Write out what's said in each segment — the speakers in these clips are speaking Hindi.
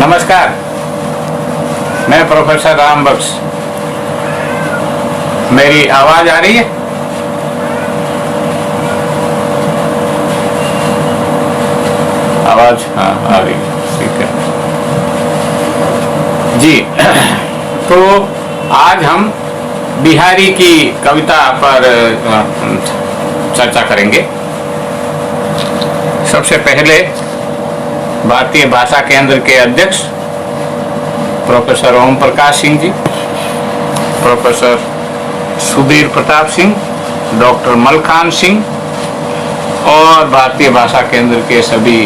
नमस्कार, मैं प्रोफेसर राम बख्श। मेरी आवाज आ रही है? आवाज हाँ आ रही है, ठीक है जी। तो आज हम बिहारी की कविता पर चर्चा करेंगे। सबसे पहले भारतीय भाषा केंद्र के अध्यक्ष professor Om Prakash Singh ji, professor Sudhir Pratap Singh, doctor Malkhan Singh और भारतीय भाषा केंद्र के सभी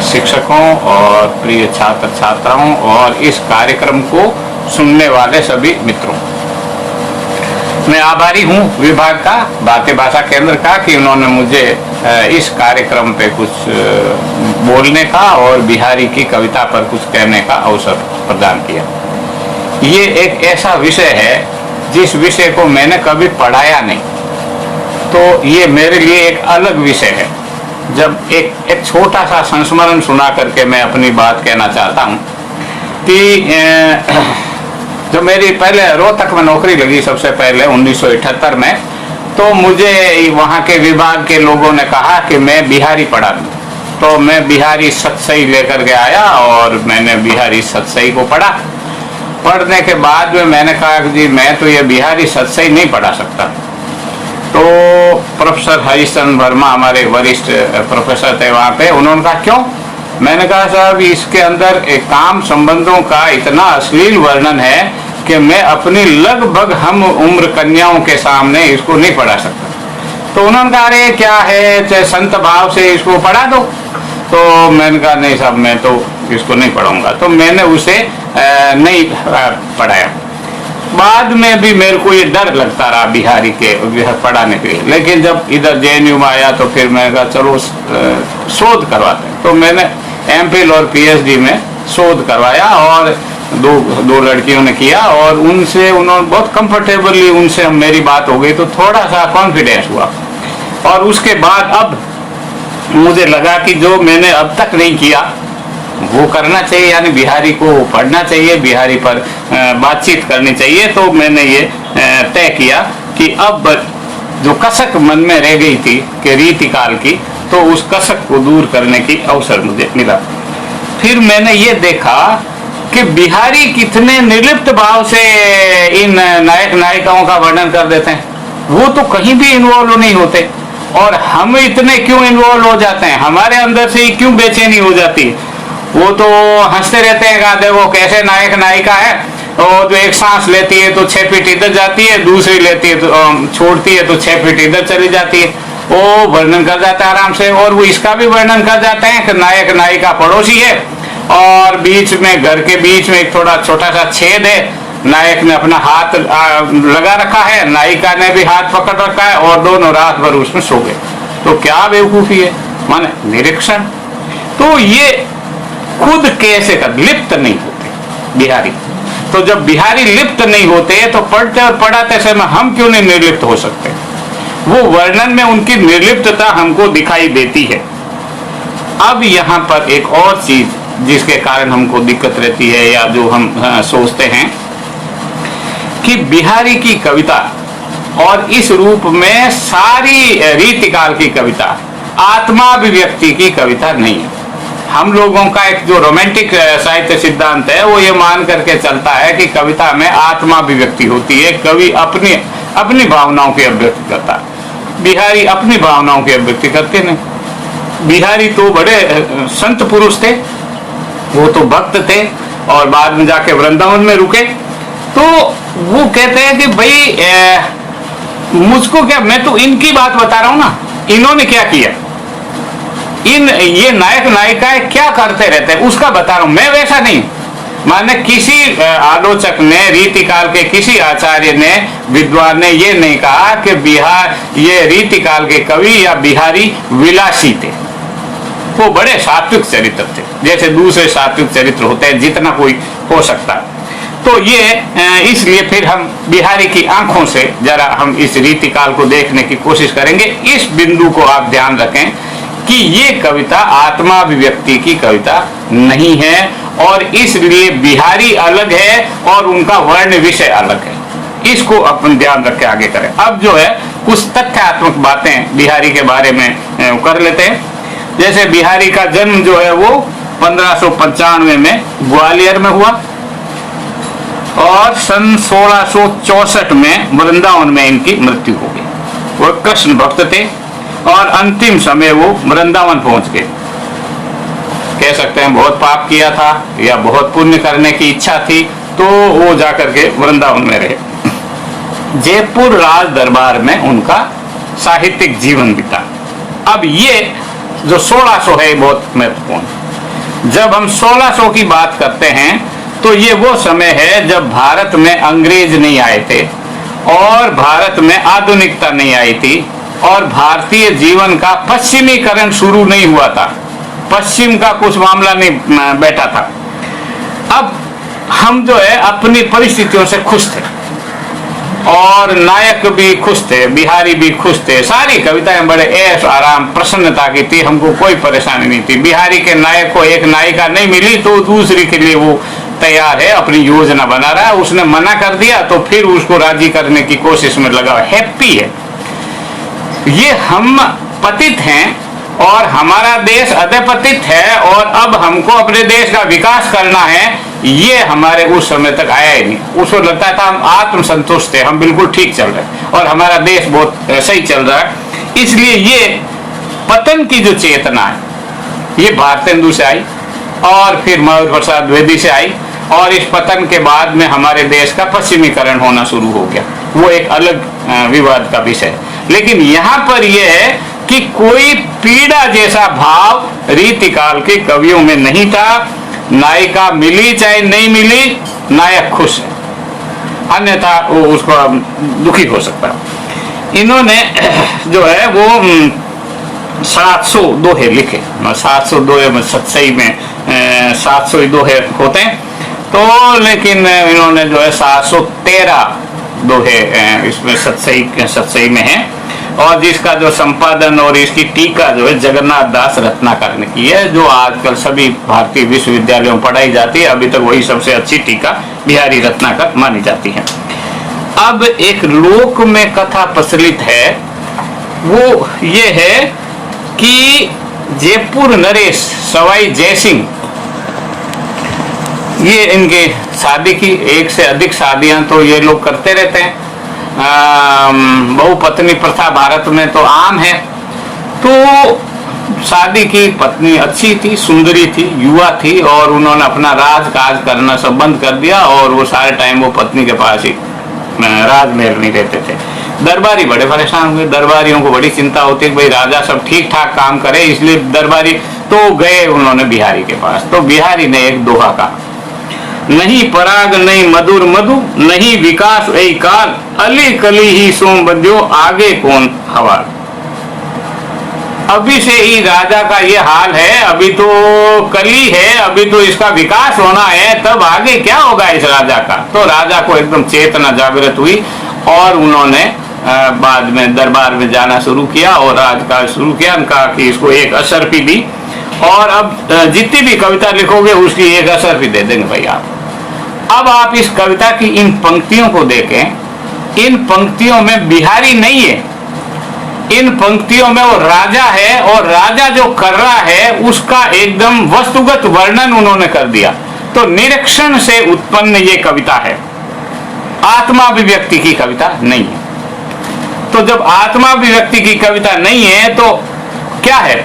शिक्षकों और प्रिय छात्र छात्राओं और इस कार्यक्रम को सुनने वाले सभी मित्रों, मैं आभारी हूँ विभाग का, भारतीय भाषा केंद्र का, कि उन्होंने मुझे इस कार्यक्रम पे कुछ बोलने का और बिहारी की कविता पर कुछ कहने का अवसर प्रदान किया। ये एक ऐसा विषय है जिस विषय को मैंने कभी पढ़ाया नहीं, तो ये मेरे लिए एक अलग विषय है। जब एक छोटा सा संस्मरण सुना करके मैं अपनी बात कहना चाहता हूँ कि जो मेरी पहले रोहतक में नौकरी लगी सबसे पहले 1978 में, तो मुझे वहाँ के विभाग के लोगों ने कहा कि मैं बिहारी पढ़ा दूँ। तो मैं बिहारी सतसई लेकर के आया और मैंने बिहारी सतसई को पढ़ा। पढ़ने के बाद में मैंने कहा कि जी मैं तो ये बिहारी सतसई नहीं पढ़ा सकता। तो प्रोफेसर हरिश्चंद्र वर्मा हमारे वरिष्ठ प्रोफेसर थे वहाँ पे, उन्होंने कहा क्यों? मैंने कहा साहब इसके अंदर एक काम संबंधों का इतना अश्लील वर्णन है कि मैं अपनी लगभग हम उम्र कन्याओं के सामने इसको नहीं पढ़ा सकता। तो उन्होंने कहा अरे क्या है, चाहे संत भाव से इसको पढ़ा दो। तो मैंने कहा नहीं साहब मैं तो इसको नहीं पढ़ाऊंगा। तो मैंने उसे नहीं पढ़ाया। बाद में भी मेरे को ये डर लगता रहा बिहारी के पढ़ाने के लिए, लेकिन जब इधर JNU में आया तो फिर मैंने कहा चलो शोध करवाते हैं। तो मैंने MPhil और PhD में शोध करवाया और दो लड़कियों ने किया और उनसे उन्होंने बहुत कंफर्टेबली उनसे मेरी बात हो गई, तो थोड़ा सा कॉन्फिडेंस हुआ। और उसके बाद अब मुझे लगा कि जो मैंने अब तक नहीं किया वो करना चाहिए, यानी बिहारी को पढ़ना चाहिए, बिहारी पर बातचीत करनी चाहिए। तो मैंने ये तय किया कि अब जो कसक मन में रह गई थी कि रीति काल की, तो उस कसक को दूर करने की अवसर मुझे मिला। फिर मैंने ये देखा कि बिहारी कितने निर्लिप्त भाव से इन नायक नायिकाओं का वर्णन कर देते हैं। वो तो कहीं भी इन्वॉल्व नहीं होते और हम इतने क्यों इन्वॉल्व हो जाते हैं, हमारे अंदर से ही क्यों बेचैनी हो जाती है। वो तो हंसते रहते हैं, गाते वो कैसे नायक नायिका है, और जो एक सांस लेती है तो 6 फीट इधर जाती है, दूसरी लेती है तो छोड़ती है तो 6 फीट इधर चली जाती है। वो वर्णन कर जाता है आराम से। और वो इसका भी वर्णन कर जाते हैं कि नायक नायिका पड़ोसी है और बीच में घर के बीच में एक थोड़ा छोटा सा छेद है, नायक ने अपना हाथ लगा रखा है, नायिका ने भी हाथ पकड़ रखा है और दोनों रात भर उसमें सो गए। तो क्या बेवकूफी है, माने निरीक्षण। तो ये खुद कैसे कर लिप्त नहीं होते बिहारी। तो जब बिहारी लिप्त नहीं होते तो पढ़ते और पढ़ाते समय हम क्यों नहीं निर्लिप्त हो सकते? वो वर्णन में उनकी निर्लिप्तता हमको दिखाई देती है। अब यहाँ पर एक और चीज जिसके कारण हमको दिक्कत रहती है या जो हम सोचते हैं कि बिहारी की कविता और इस रूप में सारी रीतिकाल की कविता आत्माभिव्यक्ति की कविता नहीं है। हम लोगों का एक जो रोमांटिक साहित्य सिद्धांत है वो ये मान करके चलता है कि कविता में आत्माभिव्यक्ति होती है, कवि अपनी भावनाओं की अभिव्यक्ति करता है। बिहारी अपनी भावनाओं की अभिव्यक्ति करते नहीं। बिहारी तो बड़े संत पुरुष थे, वो तो भक्त थे और बाद में जाके वृंदावन में रुके। तो वो कहते हैं कि भाई मुझको क्या, मैं तो इनकी बात बता रहा हूँ ना, इन्होंने क्या किया, ये नायक नायिकाएं क्या करते रहते हैं उसका बता रहा हूं, मैं वैसा नहीं। माने किसी आलोचक ने, रीतिकाल के किसी आचार्य ने, विद्वान ने ये नहीं कहा कि बिहार ये रीतिकाल के कवि या बिहारी विलासी थे। वो बड़े सात्विक चरित्र थे, जैसे दूसरे सात्विक चरित्र होते हैं, जितना कोई हो सकता है। तो ये इसलिए फिर हम बिहारी की आंखों से जरा हम इस रीतिकाल को देखने की कोशिश करेंगे। इस बिंदु को आप ध्यान रखें कि ये कविता आत्माभिव्यक्ति की कविता नहीं है, और इसलिए बिहारी अलग है और उनका वर्ण विषय अलग है। इसको अपन ध्यान रख के आगे करें। अब जो है कुछ तथ्यात्मक बातें बिहारी के बारे में कर लेते हैं। जैसे बिहारी का जन्म जो है वो 1595 में ग्वालियर में हुआ, और सन 1664 में वृंदावन में इनकी मृत्यु हो गई। वो कृष्ण भक्त थे और अंतिम समय वो वृंदावन पहुंच गए। कह सकते हैं बहुत पाप किया था या बहुत पुण्य करने की इच्छा थी, तो वो जाकर के वृंदावन में रहे। जयपुर राज दरबार में उनका साहित्यिक जीवन बीता। अब ये जो 1600 है बहुत महत्वपूर्ण। जब हम 1600 की बात करते हैं तो ये वो समय है जब भारत में अंग्रेज नहीं आए थे और भारत में आधुनिकता नहीं आई थी और भारतीय जीवन का पश्चिमीकरण शुरू नहीं हुआ था। पश्चिम का कुछ मामला नहीं बैठा था। अब हम जो है अपनी परिस्थितियों से खुश थे और नायक भी खुश थे, बिहारी भी खुश थे। सारी कविताएं बड़े ऐश आराम प्रसन्नता की थी, हमको कोई परेशानी नहीं थी। बिहारी के नायक को एक नायिका नहीं मिली तो दूसरी के लिए वो तैयार है, अपनी योजना बना रहा है। उसने मना कर दिया तो फिर उसको राजी करने की कोशिश में लगा, हैप्पी है। ये हम पतित हैं और हमारा देश अधपतित है और अब हमको अपने देश का विकास करना है, ये हमारे उस समय तक आया ही नहीं। उसको लगता था हम आत्मसंतुष्ट थे, हम बिल्कुल ठीक चल रहे और हमारा देश बहुत सही चल रहा है। इसलिए ये पतन की जो चेतना है ये भारतेंदु से आई और फिर मयूर प्रसाद द्विवेदी से आई, और इस पतन के बाद में हमारे देश का पश्चिमीकरण होना शुरू हो गया। वो एक अलग विवाद का विषय। लेकिन यहाँ पर यह है कि कोई पीड़ा जैसा भाव रीतिकाल के कवियों में नहीं था। नायिका मिली चाहे नहीं मिली, नायक खुश है, अन्यथा वो उसको दुखी हो सकता है। इन्होंने जो है वो 700 दोहे लिखे। 700 दोहे में सत्सई में 700 दोहे होते हैं, तो लेकिन इन्होंने जो है 713 दोहे इसमें सत्सई में है, और जिसका जो संपादन और इसकी टीका जो है जगन्नाथ दास रत्नाकर ने की है, जो आजकल सभी भारतीय विश्वविद्यालयों में पढ़ाई जाती है। अभी तक वही सबसे अच्छी टीका बिहारी रत्नाकर मानी जाती है। अब एक लोक में कथा प्रचलित है, वो ये है कि जयपुर नरेश सवाई जयसिंह, ये इनके शादी की एक से अधिक शादियां तो ये लोग करते रहते हैं। बहुपत्नी प्रथा भारत में तो आम है। तो शादी की पत्नी अच्छी थी, सुंदरी थी, युवा थी, और उन्होंने अपना राजकाज करना सब बंद कर दिया और वो सारे टाइम वो पत्नी के पास ही राजमहल नहीं रहते थे। दरबारी बड़े परेशान हुए। दरबारियों को बड़ी चिंता होती है भाई राजा सब ठीक ठाक काम करे, इसलिए दरबारी तो गए उन्होंने बिहारी के पास। तो बिहारी ने एक दोहा कहा, नहीं पराग नहीं मधुर मधु, नहीं विकास ऐ काल, अली कली ही सोम बंध्यो, आगे कौन हवाल। अभी से ही राजा का ये हाल है, अभी तो कली है, अभी तो इसका विकास होना है, तब आगे क्या होगा इस राजा का। तो राजा को एकदम चेतना जागृत हुई और उन्होंने बाद में दरबार में जाना शुरू किया और राजकाज शुरू किया। कहा कि इसको एक असर भी दी, और अब जितनी भी कविता लिखोगे उसकी एक असर भी दे देंगे भाई आप। अब आप इस कविता की इन पंक्तियों को देखें। इन पंक्तियों में बिहारी नहीं है, इन पंक्तियों में वो राजा है, और राजा जो कर रहा है उसका एकदम वस्तुगत वर्णन उन्होंने कर दिया। तो निरीक्षण से उत्पन्न ये कविता है, आत्माभिव्यक्ति की कविता नहीं है। तो जब आत्माभिव्यक्ति की कविता नहीं है तो क्या है,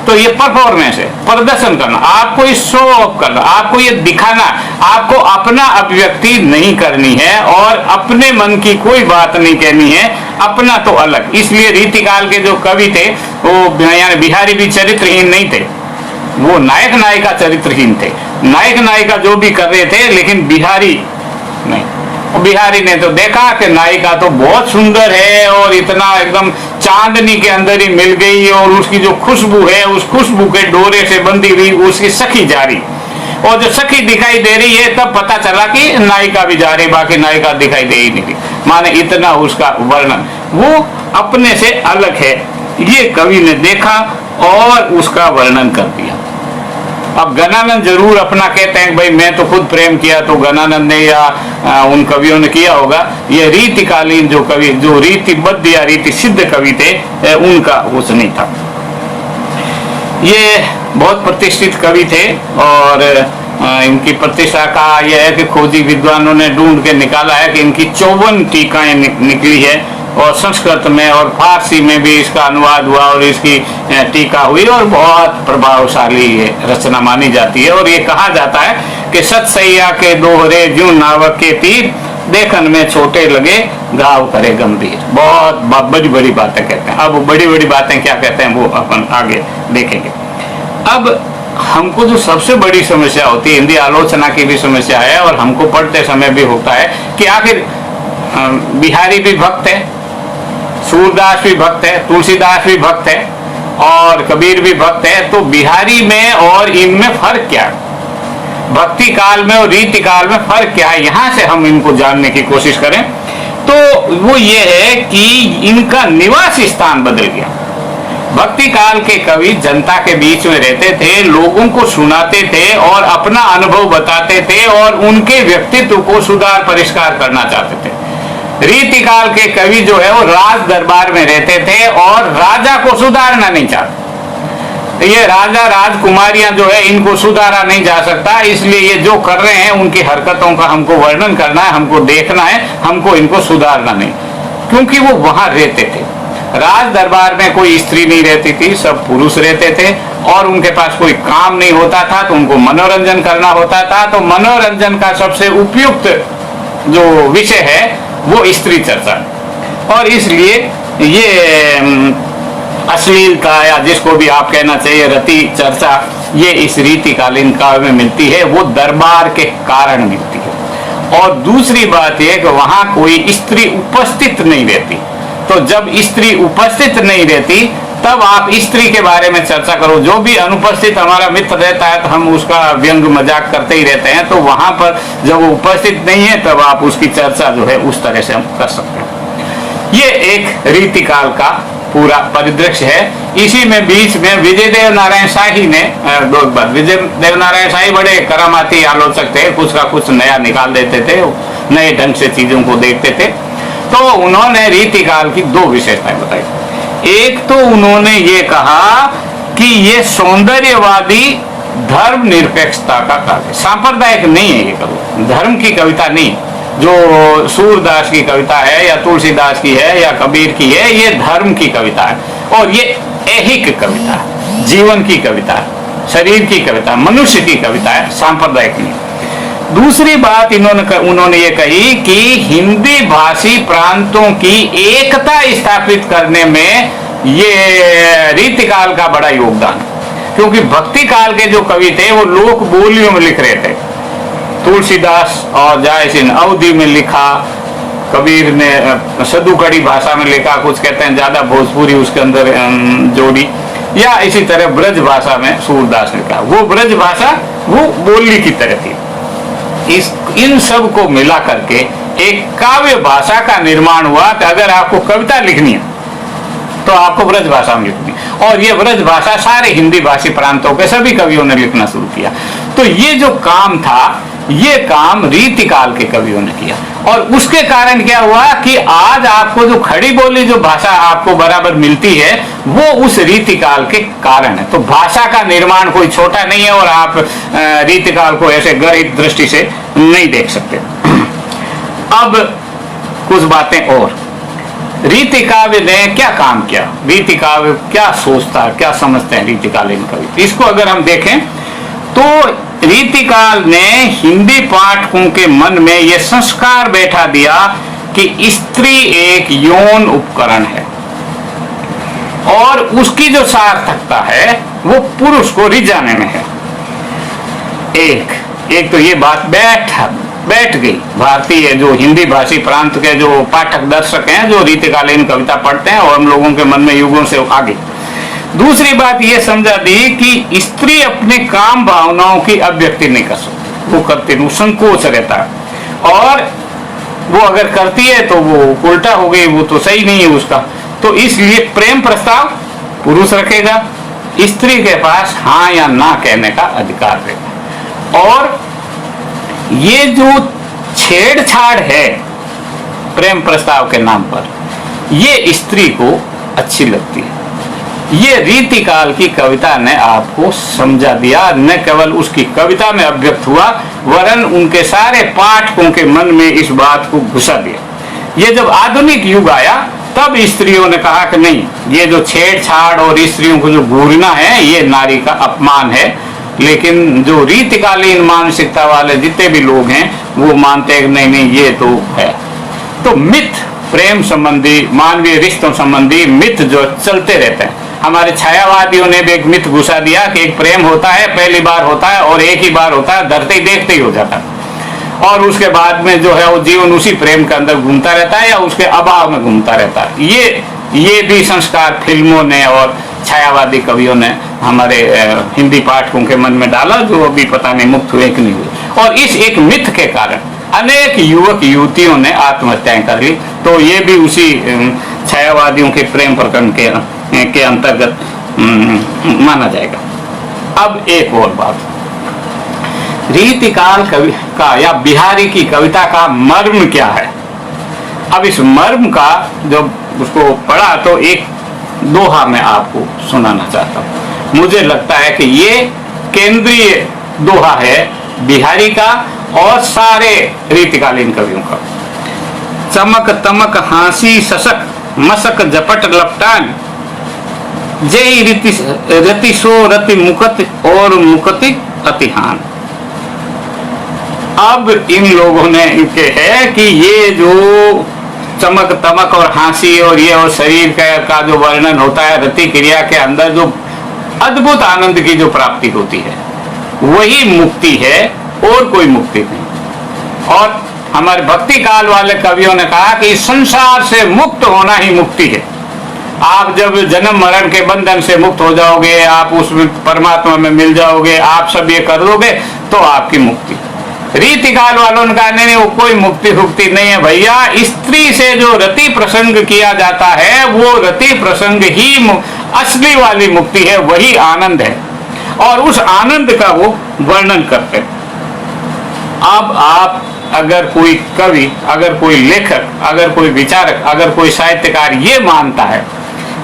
तो ये परफॉर्मेंस है, प्रदर्शन करना, आपको ये शो ऑफ करना, आपको ये दिखाना, आपको अपना अभिव्यक्ति नहीं करनी है और अपने मन की कोई बात नहीं कहनी है, अपना तो अलग। इसलिए रीतिकाल के जो कवि थे वो यानी बिहारी भी चरित्रहीन नहीं थे, वो नायक नायिका चरित्रहीन थे। नायक नायिका जो भी कर रहे थे, लेकिन बिहारी नहीं। बिहारी ने तो देखा कि नायिका तो बहुत सुंदर है और इतना एकदम चांदनी के अंदर ही मिल गई, और उसकी जो खुशबू है उस खुशबू के डोरे से बंधी हुई उसकी सखी जा रही, और जो सखी दिखाई दे रही है तब पता चला कि नायिका भी जा रही, बाकी नायिका दिखाई दे ही नहीं। माने इतना उसका वर्णन वो अपने से अलग है। ये कवि ने देखा और उसका वर्णन कर दिया। अब गणानंद जरूर अपना कहते हैं भाई मैं तो खुद प्रेम किया, तो गणानंद ने या उन कवियों ने किया होगा। ये रीतिकालीन जो कवि, जो रीतिबद्ध या रीति सिद्ध कवि थे, उनका कुछ नहीं था। ये बहुत प्रतिष्ठित कवि थे और इनकी प्रतिष्ठा का यह है कि खोजी विद्वानों ने ढूंढ के निकाला है कि इनकी 54 टीकाएं निकली है और संस्कृत में और फारसी में भी इसका अनुवाद हुआ और इसकी टीका हुई और बहुत प्रभावशाली रचना मानी जाती है। और ये कहा जाता है कि सतसैया के दोहरे ज्यों नावक के तीर, देखन में छोटे लगे घाव करे गंभीर। बहुत बड़ी बड़ी बातें कहते हैं। अब बड़ी बड़ी बातें क्या कहते हैं वो अपन आगे देखेंगे। अब हमको जो सबसे बड़ी समस्या होती है, हिंदी आलोचना की भी समस्या है और हमको पढ़ते समय भी होता है कि आखिर बिहारी भी भक्त है, सूरदास भी भक्त है, तुलसीदास भी भक्त है और कबीर भी भक्त है, तो बिहारी में और इनमें फर्क क्या है? भक्ति काल में और रीति काल में फर्क क्या है? यहां से हम इनको जानने की कोशिश करें तो वो ये है कि इनका निवास स्थान बदल गया। भक्ति काल के कवि जनता के बीच में रहते थे, लोगों को सुनाते थे और अपना अनुभव बताते थे और उनके व्यक्तित्व को सुधार परिष्कार करना चाहते थे। रीति काल के कवि जो है वो राज दरबार में रहते थे और राजा को सुधारना नहीं चाहते। ये राजा राजकुमारियां जो है इनको सुधारा नहीं जा सकता, इसलिए ये जो कर रहे हैं उनकी हरकतों का हमको वर्णन करना है, हमको देखना है, हमको इनको सुधारना नहीं, क्योंकि वो वहां रहते थे। राज दरबार में कोई स्त्री नहीं रहती थी, सब पुरुष रहते थे और उनके पास कोई काम नहीं होता था तो उनको मनोरंजन करना होता था। तो मनोरंजन का सबसे उपयुक्त जो विषय है वो स्त्री चर्चा, और इसलिए ये अश्लीलता या जिसको भी आप कहना चाहिए रति चर्चा, ये इस रीतिकालीन काल में मिलती है, वो दरबार के कारण मिलती है। और दूसरी बात यह कि वहां कोई स्त्री उपस्थित नहीं रहती, तो जब स्त्री उपस्थित नहीं रहती तब आप स्त्री के बारे में चर्चा करो। जो भी अनुपस्थित हमारा मित्र रहता है तो हम उसका व्यंग मजाक करते ही रहते हैं, तो वहां पर जब वो उपस्थित नहीं है तब आप उसकी चर्चा जो है उस तरह से हम कर सकते हैं। ये एक रीतिकाल का पूरा परिदृश्य है। इसी में बीच में विजय देव नारायण शाही ने विजय देव नारायण शाही बड़े करामाती आलोचक थे, कुछ का कुछ नया निकाल देते थे, नए ढंग से चीजों को देखते थे। तो उन्होंने रीतिकाल की दो विशेषताएं बताई। एक तो उन्होंने ये कहा कि ये सौंदर्यवादी धर्म निरपेक्षता का काल है, सांप्रदायिक नहीं है ये कवि, धर्म की कविता नहीं। जो सूरदास की कविता है या तुलसीदास की है या कबीर की है, ये धर्म की कविता है और ये ऐहिक कविता है, जीवन की कविता है, शरीर की कविता है, मनुष्य की कविता है, सांप्रदायिक नहीं। दूसरी बात उन्होंने ये कही कि हिंदी भाषी प्रांतों की एकता स्थापित करने में ये रीतिकाल का बड़ा योगदान, क्योंकि भक्ति काल के जो कवि थे वो लोक बोलियों में लिख रहे थे। तुलसीदास और जायसिन अवधी में लिखा, कबीर ने सदुकड़ी भाषा में लिखा, कुछ कहते हैं ज्यादा भोजपुरी उसके अंदर जोड़ी, या इसी तरह ब्रज भाषा में सूरदास ने लिखा। वो ब्रज भाषा वो बोली की तरह थी। इन सब को मिला करके एक काव्य भाषा का निर्माण हुआ कि अगर आपको कविता लिखनी है तो आपको ब्रज भाषा में लिखनी, और ये ब्रज भाषा सारे हिंदी भाषी प्रांतों के सभी कवियों ने लिखना शुरू किया। तो ये जो काम था, ये काम रीतिकाल के कवियों ने किया, और उसके कारण क्या हुआ कि आज आपको जो खड़ी बोली जो भाषा आपको बराबर मिलती है वो उस रीतिकाल के कारण है। तो भाषा का निर्माण कोई छोटा नहीं है और आप रीतिकाल को ऐसे गणित दृष्टि से नहीं देख सकते। अब कुछ बातें और, रीतिकाव्य ने क्या काम किया, रीतिकाव्य क्या सोचता है, क्या समझते हैं रीतिकालीन कवि, इसको अगर हम देखें तो रीतिकाल ने हिंदी पाठकों के मन में यह संस्कार बैठा दिया कि स्त्री एक यौन उपकरण है और उसकी जो सार्थकता है वो पुरुष को रिझाने में है। एक तो ये बात बैठ गई भारतीय जो हिंदी भाषी प्रांत के जो पाठक दर्शक हैं, जो रीतिकालीन कविता पढ़ते हैं, और हम लोगों के मन में युगों से आगे। दूसरी बात ये समझा दी कि स्त्री अपने काम भावनाओं की अभिव्यक्ति नहीं कर सकती, वो करती नहीं, संकोच रहता है, और वो अगर करती है तो वो उल्टा हो गई, वो तो सही नहीं है उसका। तो इसलिए प्रेम प्रस्ताव पुरुष रखेगा, स्त्री के पास हाँ या ना कहने का अधिकार रहेगा। और ये जो छेड़छाड़ है प्रेम प्रस्ताव के नाम पर, ये स्त्री को अच्छी लगती है। ये रीतिकाल की कविता ने आपको समझा दिया, न केवल उसकी कविता में अभिव्यक्त हुआ वरन उनके सारे पाठकों के मन में इस बात को घुसा दिया। ये जब आधुनिक युग आया तब स्त्रियों ने कहा कि नहीं, ये जो छेड़छाड़ और स्त्रियों को जो घूरना है ये नारी का अपमान है। लेकिन जो रीतिकालीन मानसिकता वाले जितने भी लोग हैं वो मानते हैं कि नहीं नहीं ये तो है। तो मिथ, प्रेम संबंधी, मानवीय रिश्तों संबंधी मिथ जो चलते रहते हैं, हमारे छायावादियों ने भी एक मिथ घुसा दिया कि एक प्रेम होता है, पहली बार होता है और एक ही बार होता है, धरते ही देखते ही हो जाता है और उसके बाद में जो है वो जीवन उसी प्रेम के अंदर घूमता रहता है या उसके अभाव में घूमता रहता है। ये भी संस्कार फिल्मों ने और छायावादी कवियों ने हमारे हिंदी पाठकों के मन में डाला, जो अभी पता नहीं मुक्त हुए कि नहीं हुए। और इस एक मिथ के कारण अनेक युवक युवतियों ने आत्महत्याएं कर ली। तो ये भी उसी छायावादियों के प्रेम प्रकरण के अंतर्गत माना जाएगा। अब एक और बात, रीतिकाल कवि का या बिहारी की कविता का मर्म क्या है। अब इस मर्म का जब उसको पढ़ा तो एक दोहा मैं आपको सुनाना चाहता हूँ। मुझे लगता है कि ये केंद्रीय दोहा है बिहारी का और सारे रीतिकालीन कवियों का। चमक तमक हांसी ससक मसक जपट लपटान, जय रति सो रति मुकत और मुकति अतिहान। अब इन लोगों ने इनके है कि ये जो चमक तमक और हंसी और ये और शरीर का जो वर्णन होता है, रति क्रिया के अंदर जो अद्भुत आनंद की जो प्राप्ति होती है वही मुक्ति है और कोई मुक्ति नहीं। और हमारे भक्ति काल वाले कवियों ने कहा कि इस संसार से मुक्त होना ही मुक्ति है। आप जब जन्म मरण के बंधन से मुक्त हो जाओगे, आप उसमें परमात्मा में मिल जाओगे, आप सब ये कर लोगे तो आपकी मुक्ति। रीतिकाल वालों ने कहा नहीं, वो कोई मुक्ति हुक्ति नहीं है भैया। स्त्री से जो रति प्रसंग किया जाता है वो रति प्रसंग ही असली वाली मुक्ति है, वही आनंद है और उस आनंद का वो वर्णन करते हैं। अब आप अगर कोई कवि, अगर कोई लेखक, अगर कोई विचारक, अगर कोई साहित्यकार ये मानता है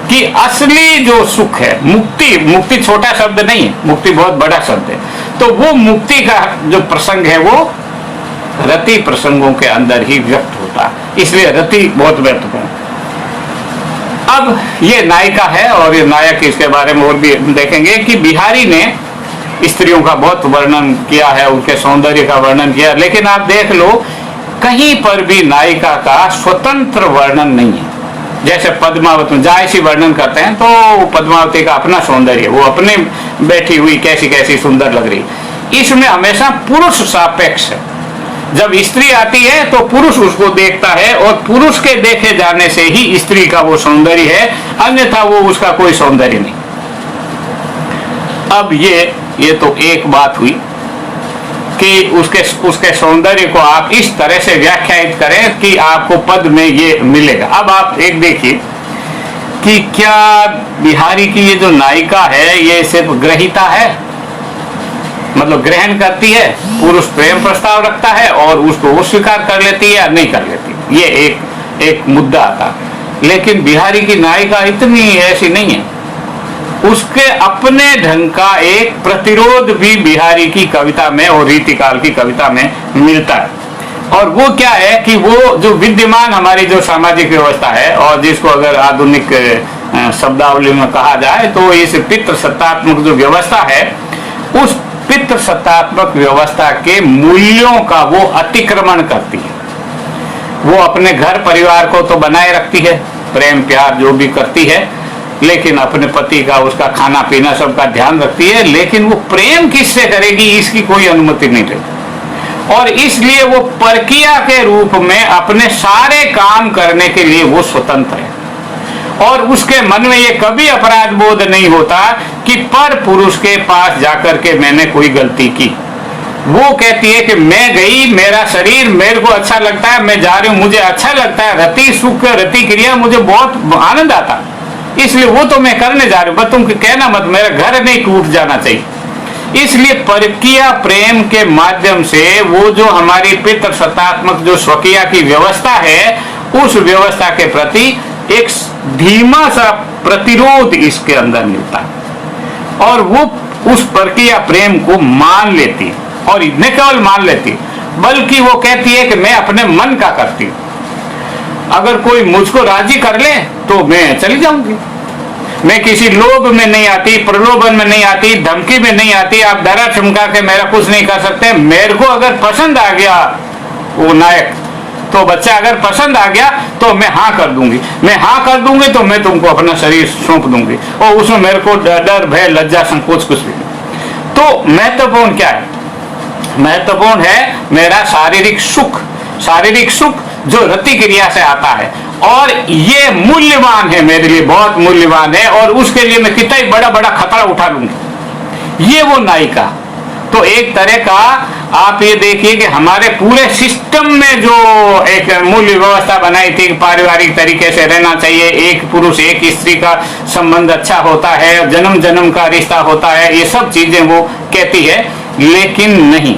कि असली जो सुख है, मुक्ति छोटा शब्द नहीं है, मुक्ति बहुत बड़ा शब्द है, तो वो मुक्ति का जो प्रसंग है वो रति प्रसंगों के अंदर ही व्यक्त होता है। इसलिए रति बहुत महत्वपूर्ण। अब ये नायिका है और ये नायक, इसके बारे में और भी देखेंगे कि बिहारी ने स्त्रियों का बहुत वर्णन किया है, उनके सौंदर्य का वर्णन किया, लेकिन आप देख लो कहीं पर भी नायिका का स्वतंत्र वर्णन नहीं है। जैसे पद्मावती में जायसी वर्णन करते हैं तो पद्मावती का अपना सौंदर्य, वो अपने बैठी हुई कैसी कैसी सुंदर लग रही। इसमें हमेशा पुरुष सापेक्ष है। जब स्त्री आती है तो पुरुष उसको देखता है और पुरुष के देखे जाने से ही स्त्री का वो सौंदर्य है, अन्यथा वो उसका कोई सौंदर्य नहीं। अब ये तो एक बात हुई कि उसके सौंदर्य को आप इस तरह से व्याख्यायित करें कि आपको पद में ये मिलेगा। अब आप एक देखिए कि क्या बिहारी की ये जो नायिका है ये सिर्फ ग्रहिता है, मतलब ग्रहण करती है, पुरुष प्रेम प्रस्ताव रखता है और उसको वो स्वीकार कर लेती है या नहीं कर लेती, ये एक मुद्दा आता। लेकिन बिहारी की नायिका इतनी ऐसी नहीं है, उसके अपने ढंग का एक प्रतिरोध भी बिहारी की कविता में और रीतिकाल की कविता में मिलता है। और वो क्या है कि वो जो विद्यमान हमारी जो सामाजिक व्यवस्था है और जिसको अगर आधुनिक शब्दावली में कहा जाए तो इस पितृसत्तात्मक जो व्यवस्था है, उस पितृसत्तात्मक व्यवस्था के मूल्यों का वो अतिक्रमण करती है। वो अपने घर परिवार को तो बनाए रखती है, प्रेम प्यार जो भी करती है, लेकिन अपने पति का, उसका खाना पीना सबका ध्यान रखती है, लेकिन वो प्रेम किससे करेगी इसकी कोई अनुमति नहीं देती। और इसलिए वो परकिया के रूप में अपने सारे काम करने के लिए वो स्वतंत्र है और उसके मन में ये कभी अपराध बोध नहीं होता कि पर पुरुष के पास जाकर के मैंने कोई गलती की। वो कहती है कि मैं गई, मेरा शरीर मेरे को अच्छा लगता है, मैं जा रही हूँ, मुझे अच्छा लगता है, रति सुख, रति क्रिया मुझे बहुत आनंद आता, इसलिए वो तो मैं करने जा रही हूं, बस तुम कहना मत, मेरा घर नहीं टूट जाना चाहिए। इसलिए परकीय प्रेम के माध्यम से वो जो हमारी पितृ सत्तात्मक जो स्वकीय की व्यवस्था है, उस व्यवस्था के प्रति एक धीमा सा प्रतिरोध इसके अंदर मिलता है और वो उस परकीय प्रेम को मान लेती है। और न केवल मान लेती बल्कि वो कहती है कि मैं अपने मन का करती हूं। अगर कोई मुझको राजी कर ले तो मैं चली जाऊंगी। मैं किसी लोभ में नहीं आती, प्रलोभन में नहीं आती, धमकी में नहीं आती। आप डरा चमका के मेरा कुछ नहीं कर सकते। मेरे को अगर पसंद आ गया वो नायक, तो बच्चा अगर पसंद आ गया तो मैं हाँ कर दूंगी। मैं हाँ कर दूंगी तो मैं तुमको अपना शरीर सौंप दूंगी और उसमें मेरे को डर भय लज्जा संकोच कुछ भी नहीं। तो महत्वपूर्ण क्या है? महत्वपूर्ण है मेरा शारीरिक सुख। शारीरिक सुख जो रति क्रिया से आता है और ये मूल्यवान है, मेरे लिए बहुत मूल्यवान है और उसके लिए मैं कितना ही बड़ा बड़ा खतरा उठा लूंगी। ये वो नायिका। तो एक तरह का आप ये देखिए कि हमारे पूरे सिस्टम में जो एक मूल्य व्यवस्था बनाई थी, पारिवारिक तरीके से रहना चाहिए, एक पुरुष एक स्त्री का संबंध अच्छा होता है, जन्म जन्म का रिश्ता होता है, ये सब चीजें वो कहती है, लेकिन नहीं,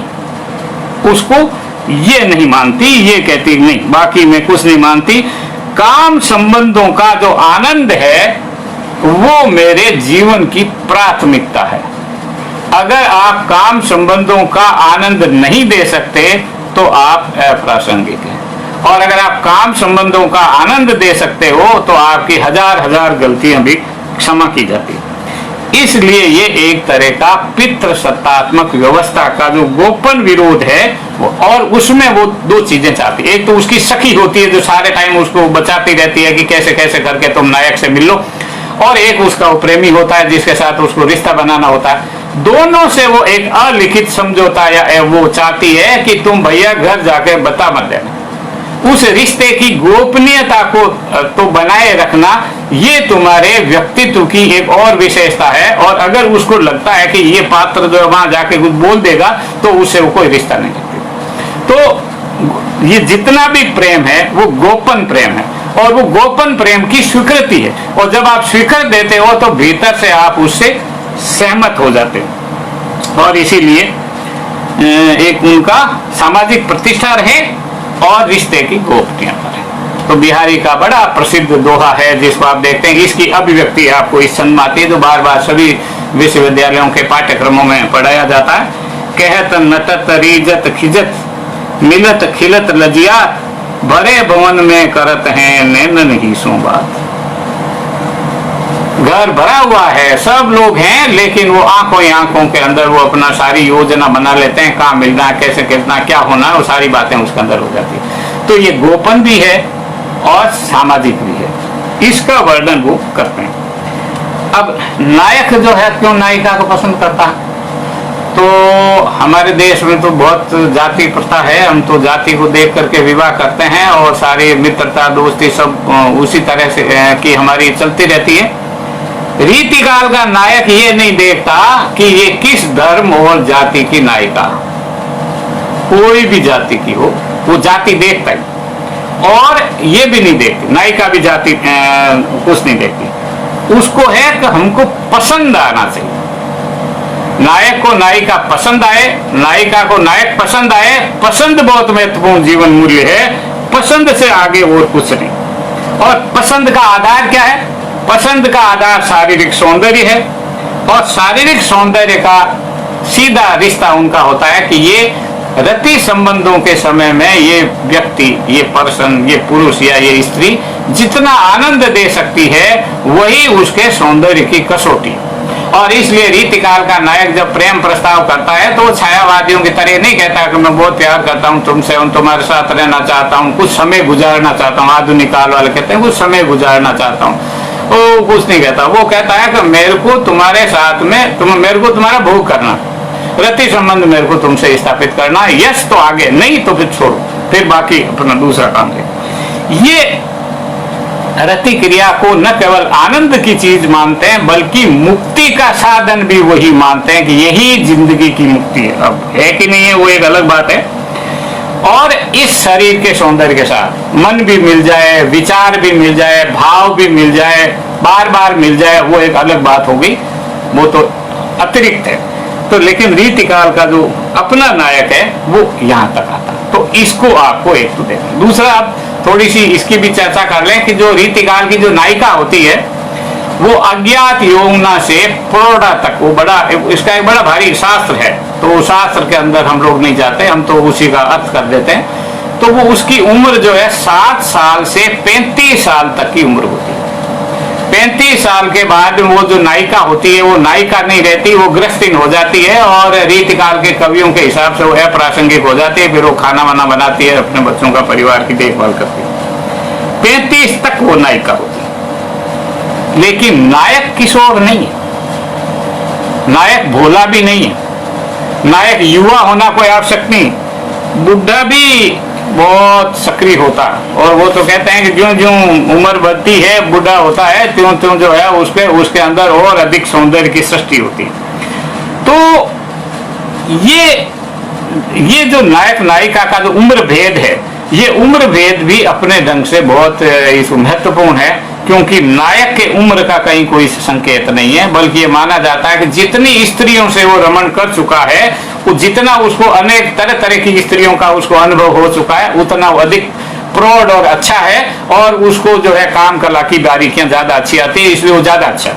उसको ये नहीं मानती। ये कहती नहीं, बाकी मैं कुछ नहीं मानती। काम संबंधों का जो आनंद है वो मेरे जीवन की प्राथमिकता है। अगर आप काम संबंधों का आनंद नहीं दे सकते तो आप अप्रासंगिक हैं, और अगर आप काम संबंधों का आनंद दे सकते हो तो आपकी हजार हजार गलतियां भी क्षमा की जाती है। इसलिए ये एक तरह का पितृ सत्तात्मक व्यवस्था का जो गोपन विरोध है वो, और उसमें वो दो चीजें चाहती है। एक तो उसकी सखी होती है जो सारे टाइम उसको बचाती रहती है कि कैसे कैसे करके तुम नायक से मिल लो, और एक उसका वो प्रेमी होता है जिसके साथ उसको रिश्ता बनाना होता है। दोनों से वो एक अलिखित समझौता या वो चाहती है कि तुम भैया घर जाके बता मत देना। उस रिश्ते की गोपनीयता को तो बनाए रखना ये तुम्हारे व्यक्तित्व की एक और विशेषता है, और अगर उसको लगता है कि ये पात्र जो वहां जाके कुछ बोल देगा तो उससे वो कोई रिश्ता नहीं रखती। तो ये जितना भी प्रेम है वो गोपन प्रेम है, और वो गोपन प्रेम की स्वीकृति है, और जब आप स्वीकृत देते हो तो भीतर से आप उससे सहमत हो जाते हो, और इसीलिए एक उनका सामाजिक प्रतिष्ठा रहे और रिश्ते की गोपनीयता रहे। तो बिहारी का बड़ा प्रसिद्ध दोहा है जिसको आप देखते हैं, इसकी अभिव्यक्ति आपको इस छंद में आती है, जो बार बार सभी विश्वविद्यालयों के पाठ्यक्रमों में पढ़ाया जाता है। कहत नटत रीजत खिजत मिलत खिलत लजिया, भरे भवन में करत हैं नैनन ही सो बात। घर भरा हुआ है, सब लोग हैं, लेकिन वो आंखों ही आंखों के अंदर वो अपना सारी योजना बना लेते हैं, कहाँ मिलना है, कैसे कितना क्या होना है, वो सारी बातें उसके अंदर हो जाती है। तो ये गोपन भी है और सामाजिक भी है, इसका वर्णन वो करते हैं। अब नायक जो है क्यों नायिका को पसंद करता है? तो हमारे देश में तो बहुत जाति प्रथा है, हम तो जाति को देख करके विवाह करते हैं और सारी मित्रता दोस्ती सब उसी तरह से की हमारी चलती रहती है। रीति काल का नायक ये नहीं देखता कि ये किस धर्म और जाति की नायिका, कोई भी जाति की हो, वो जाति देखता है, और ये भी नहीं देखती नायिका भी जाति कुछ नहीं देखती। उसको है कि हमको पसंद आना चाहिए, नायक को नायिका पसंद आए, नायिका को नायक पसंद आए। पसंद बहुत महत्वपूर्ण जीवन मूल्य है, पसंद से आगे और कुछ नहीं। और पसंद का आधार क्या है? पसंद का आधार शारीरिक सौंदर्य है, और शारीरिक सौंदर्य का सीधा रिश्ता उनका होता है कि ये रति संबंधों के समय में ये व्यक्ति, ये पर्सन, ये पुरुष या ये स्त्री जितना आनंद दे सकती है वही उसके सौंदर्य की कसौटी। और इसलिए रीतिकाल का नायक जब प्रेम प्रस्ताव करता है तो छायावादियों की तरह नहीं कहता कि मैं बहुत प्यार करता हूँ तुमसे, तुम्हारे साथ रहना चाहता हूँ, कुछ समय गुजारना चाहता हूँ। आधुनिक काल वाले कहते हैं कुछ समय गुजारना चाहता हूँ, वो कुछ नहीं कहता। वो कहता है कि मेरे को तुम्हारे साथ में मेरे को तुम्हारा भोग करना, रति संबंध मेरे को तुमसे स्थापित करना, यश तो आगे, नहीं तो फिर छोड़ो, फिर बाकी अपना दूसरा काम करो। ये रति क्रिया को न केवल आनंद की चीज मानते हैं बल्कि मुक्ति का साधन भी वही मानते हैं कि यही जिंदगी की मुक्ति है। अब है कि नहीं है वो एक अलग बात है। और इस शरीर के सौंदर्य के साथ मन भी मिल जाए, विचार भी मिल जाए, भाव भी मिल जाए, बार बार मिल जाए, वो एक अलग बात होगी, वो तो अतिरिक्त है। तो लेकिन रीतिकाल का जो अपना नायक है वो यहाँ तक आता। तो इसको आपको एक तो देखना। दूसरा, आप थोड़ी सी इसकी भी चर्चा कर लें कि जो रीतिकाल की जो नायिका होती है वो अज्ञात यौवना से प्रौढ़ा तक, वो बड़ा, इसका एक बड़ा भारी शास्त्र है, तो वो शास्त्र के अंदर हम लोग नहीं जाते, हम तो उसी का अर्थ कर देते हैं। तो वो उसकी उम्र जो है 7 साल से 35 साल तक की उम्र होती है। 35 साल के बाद वो जो नायिका होती है वो नायिका नहीं रहती, वो गृहस्थीन हो जाती है और रीतिकाल के कवियों के हिसाब से वो अप्रासंगिक हो जाती है। फिर वो खाना वाना बनाती है, अपने बच्चों का, परिवार की देखभाल करती है। 35 तक वो नायिका होती है। लेकिन नायक किशोर नहीं है, नायक भोला भी नहीं है, नायक युवा होना कोई आवश्यक नहीं। बुढ़ा भी बहुत सक्रिय होता है, और वो तो कहते हैं कि ज्यों ज्यों उम्र बढ़ती है, बुढ़ा होता है, त्यों त्यों जो है उसके अंदर और अधिक सौंदर्य की सृष्टि होती है। तो ये जो नायक नायिका का जो उम्र भेद है, ये उम्र भेद भी अपने ढंग से बहुत महत्वपूर्ण है, क्योंकि नायक के उम्र का कहीं कोई संकेत नहीं है, बल्कि ये माना जाता है कि जितनी स्त्रियों से वो रमण कर चुका है, वो जितना उसको अनेक तरह तरह की स्त्रियों का उसको अनुभव हो चुका है, उतना वो अधिक प्रौढ़ और अच्छा है, और उसको जो है काम कला की बारीकियां ज्यादा अच्छी आती है, इसलिए वो ज्यादा अच्छा है।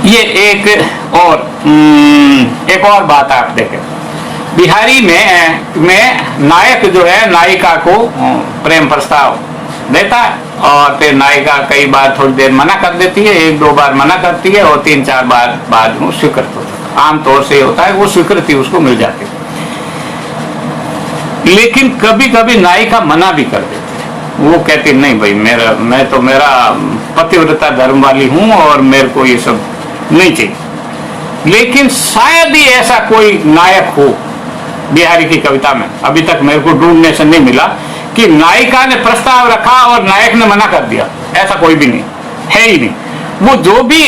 ये एक और बात आप देखें, बिहारी में नायक जो है नायिका को प्रेम प्रस्ताव देता है, और फिर नायिका कई बार थोड़ी देर मना कर देती है, 1-2 बार मना करती है, और 3-4 बार बाद में स्वीकृत होता है। आमतौर से होता है वो स्वीकृति उसको मिल जाती है। लेकिन कभी कभी नायिका मना भी कर देती है, वो कहती नहीं भाई, मेरा पतिव्रता धर्म वाली हूं और मेरे को ये सब नहीं चाहिए। लेकिन शायद ही ऐसा कोई नायक हो बिहारी की कविता में, अभी तक मेरे को ढूंढने से नहीं मिला कि नायिका ने प्रस्ताव रखा और नायक ने मना कर दिया, ऐसा कोई भी नहीं है, ही नहीं। वो जो भी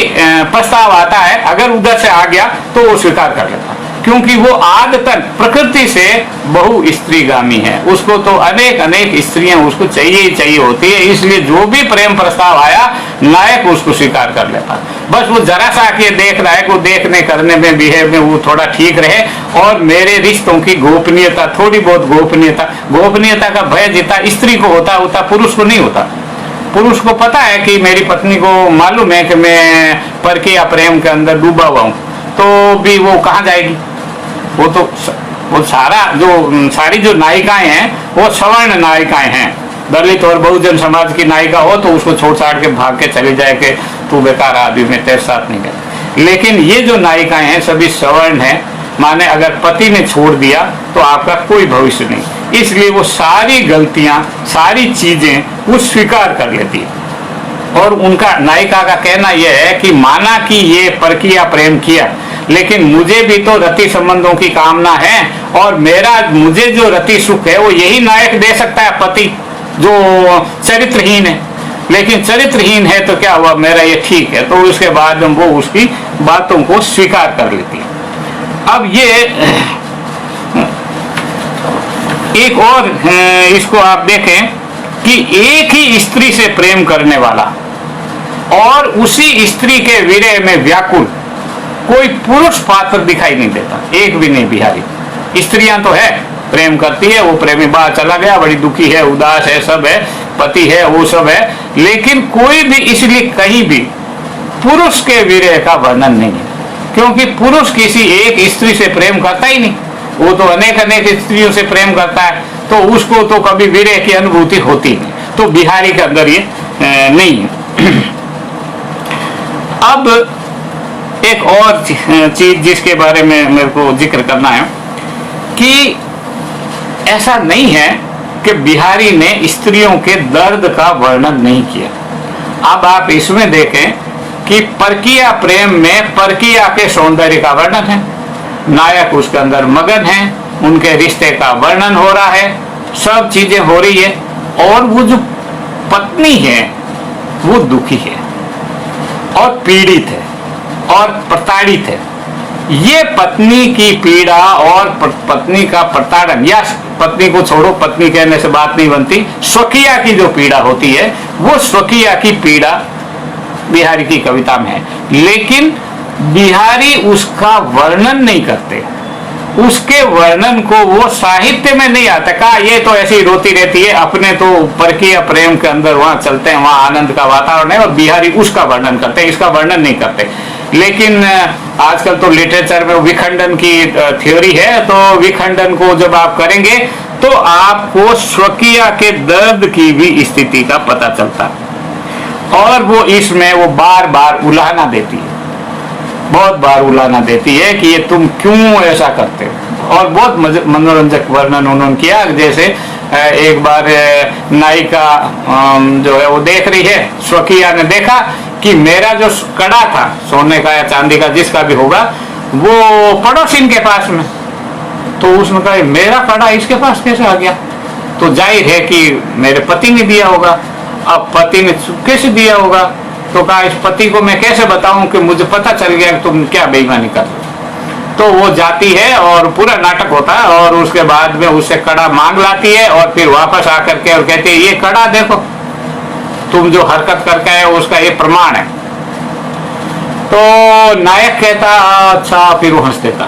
प्रस्ताव आता है, अगर उधर से आ गया तो वो स्वीकार कर लेता, क्योंकि वो आदतन प्रकृति से बहु स्त्रीगामी है, उसको तो अनेक स्त्रियां उसको चाहिए ही चाहिए होती है, इसलिए जो भी प्रेम प्रस्ताव आया नायक उसको स्वीकार कर लेता। बस वो जरा सा आके देख रहा है कि वो देखने करने में, बिहेव में वो थोड़ा ठीक रहे, और मेरे रिश्तों की गोपनीयता, थोड़ी बहुत गोपनीयता का भय जितना स्त्री को होता है उतना पुरुष को नहीं होता। पुरुष को पता है कि मेरी पत्नी को मालूम है कि मैं परकीय या प्रेम के अंदर डूबा हुआ हूं, तो भी वो कहाँ जाएगी। वो सारी जो नायिकाएं हैं वो सवर्ण नायिकाएं हैं। दलित और बहुजन समाज की नायिका हो तो उसको छोड़ छाड़ के भाग के चले जाए कि तू बेकार आदमी, मैं तेरे साथ नहीं गया। लेकिन ये जो नायिकाएं हैं सभी सवर्ण हैं, माने अगर पति ने छोड़ दिया तो आपका कोई भविष्य नहीं, इसलिए वो सारी गलतियां, सारी चीजें वो स्वीकार कर लेती है। और उनका, नायिका का कहना यह है कि माना कि ये परकीय प्रेम किया, लेकिन मुझे भी तो रति संबंधों की कामना है, और मुझे जो रति सुख है वो यही नायक दे सकता है, पति जो चरित्रहीन है। लेकिन चरित्रहीन है तो क्या हुआ, मेरा ये ठीक है, तो उसके बाद वो उसकी बातों को स्वीकार कर लेती है। अब ये एक और इसको आप देखें कि एक ही स्त्री से प्रेम करने वाला और उसी स्त्री के विरह में व्याकुल कोई पुरुष पात्र दिखाई नहीं देता, एक भी नहीं बिहारी। स्त्रियां तो है, प्रेम करती है, वो प्रेमी बाहर चला गया, बड़ी दुखी है, उदास है, सब है, पति है, वो सब है, लेकिन कोई भी, इसलिए कहीं भी पुरुष के विरह का वर्णन नहीं है, क्योंकि पुरुष किसी एक स्त्री से प्रेम करता ही नहीं, वो तो अनेक स्त्रियों से प्रेम करता है, तो उसको तो कभी विरह की अनुभूति होती नहीं। तो बिहारी के अंदर ये नहीं है। अब एक और चीज जिसके बारे में मेरे को जिक्र करना है कि ऐसा नहीं है कि बिहारी ने स्त्रियों के दर्द का वर्णन नहीं किया। अब आप इसमें देखें कि परकीय प्रेम में परकीय के सौंदर्य का वर्णन है, नायक उसके अंदर मगन है, उनके रिश्ते का वर्णन हो रहा है, सब चीजें हो रही है, और वो जो पत्नी है वो दुखी है और पीड़ित है और प्रताड़ित है, ये पत्नी की पीड़ा और पत्नी का प्रताड़न, या पत्नी को छोड़ो, पत्नी कहने से बात नहीं बनती, स्वकीय की जो पीड़ा होती है वो स्वकीय की पीड़ा बिहारी की कविता में है। लेकिन बिहारी उसका वर्णन नहीं करते, उसके वर्णन को वो साहित्य में नहीं आता। कहा ये तो ऐसी रोती रहती है, अपने तो परकीय प्रेम के अंदर वहां चलते हैं, वहां आनंद का वातावरण है, और बिहारी उसका वर्णन करते हैं, इसका वर्णन नहीं करते। लेकिन आजकल तो लिटरेचर में विखंडन की थ्योरी है, तो विखंडन को जब आप करेंगे तो आपको स्वकीय के दर्द की भी स्थिति का पता चलता है, और वो इसमें वो बार बार उलाहना देती है, बहुत बार उलाहना देती है कि ये तुम क्यों ऐसा करते हो। और बहुत मनोरंजक वर्णन उन्होंने किया। जैसे एक बार नायिका जो है वो देख रही है, स्वकीय ने देखा कि मेरा जो कड़ा था, सोने का या चांदी का जिसका भी होगा, वो पड़ोसिन के पास में, तो उसने कहा मेरा कड़ा इसके पास कैसे आ गया? तो जाहिर है कि मेरे पति ने दिया होगा। अब पति ने कैसे दिया होगा? तो कहा इस पति को मैं कैसे बताऊं कि मुझे पता चल गया कि तुम क्या बेईमानी कर रहे हो। तो वो जाती है और पूरा नाटक होता है, और उसके बाद में उससे कड़ा मांग लाती है, और फिर वापस आकर के और कहती है ये कड़ा देखो, तुम जो हरकत करके आए उसका ये प्रमाण है। तो नायक कहता अच्छा, फिर वो हंस देता,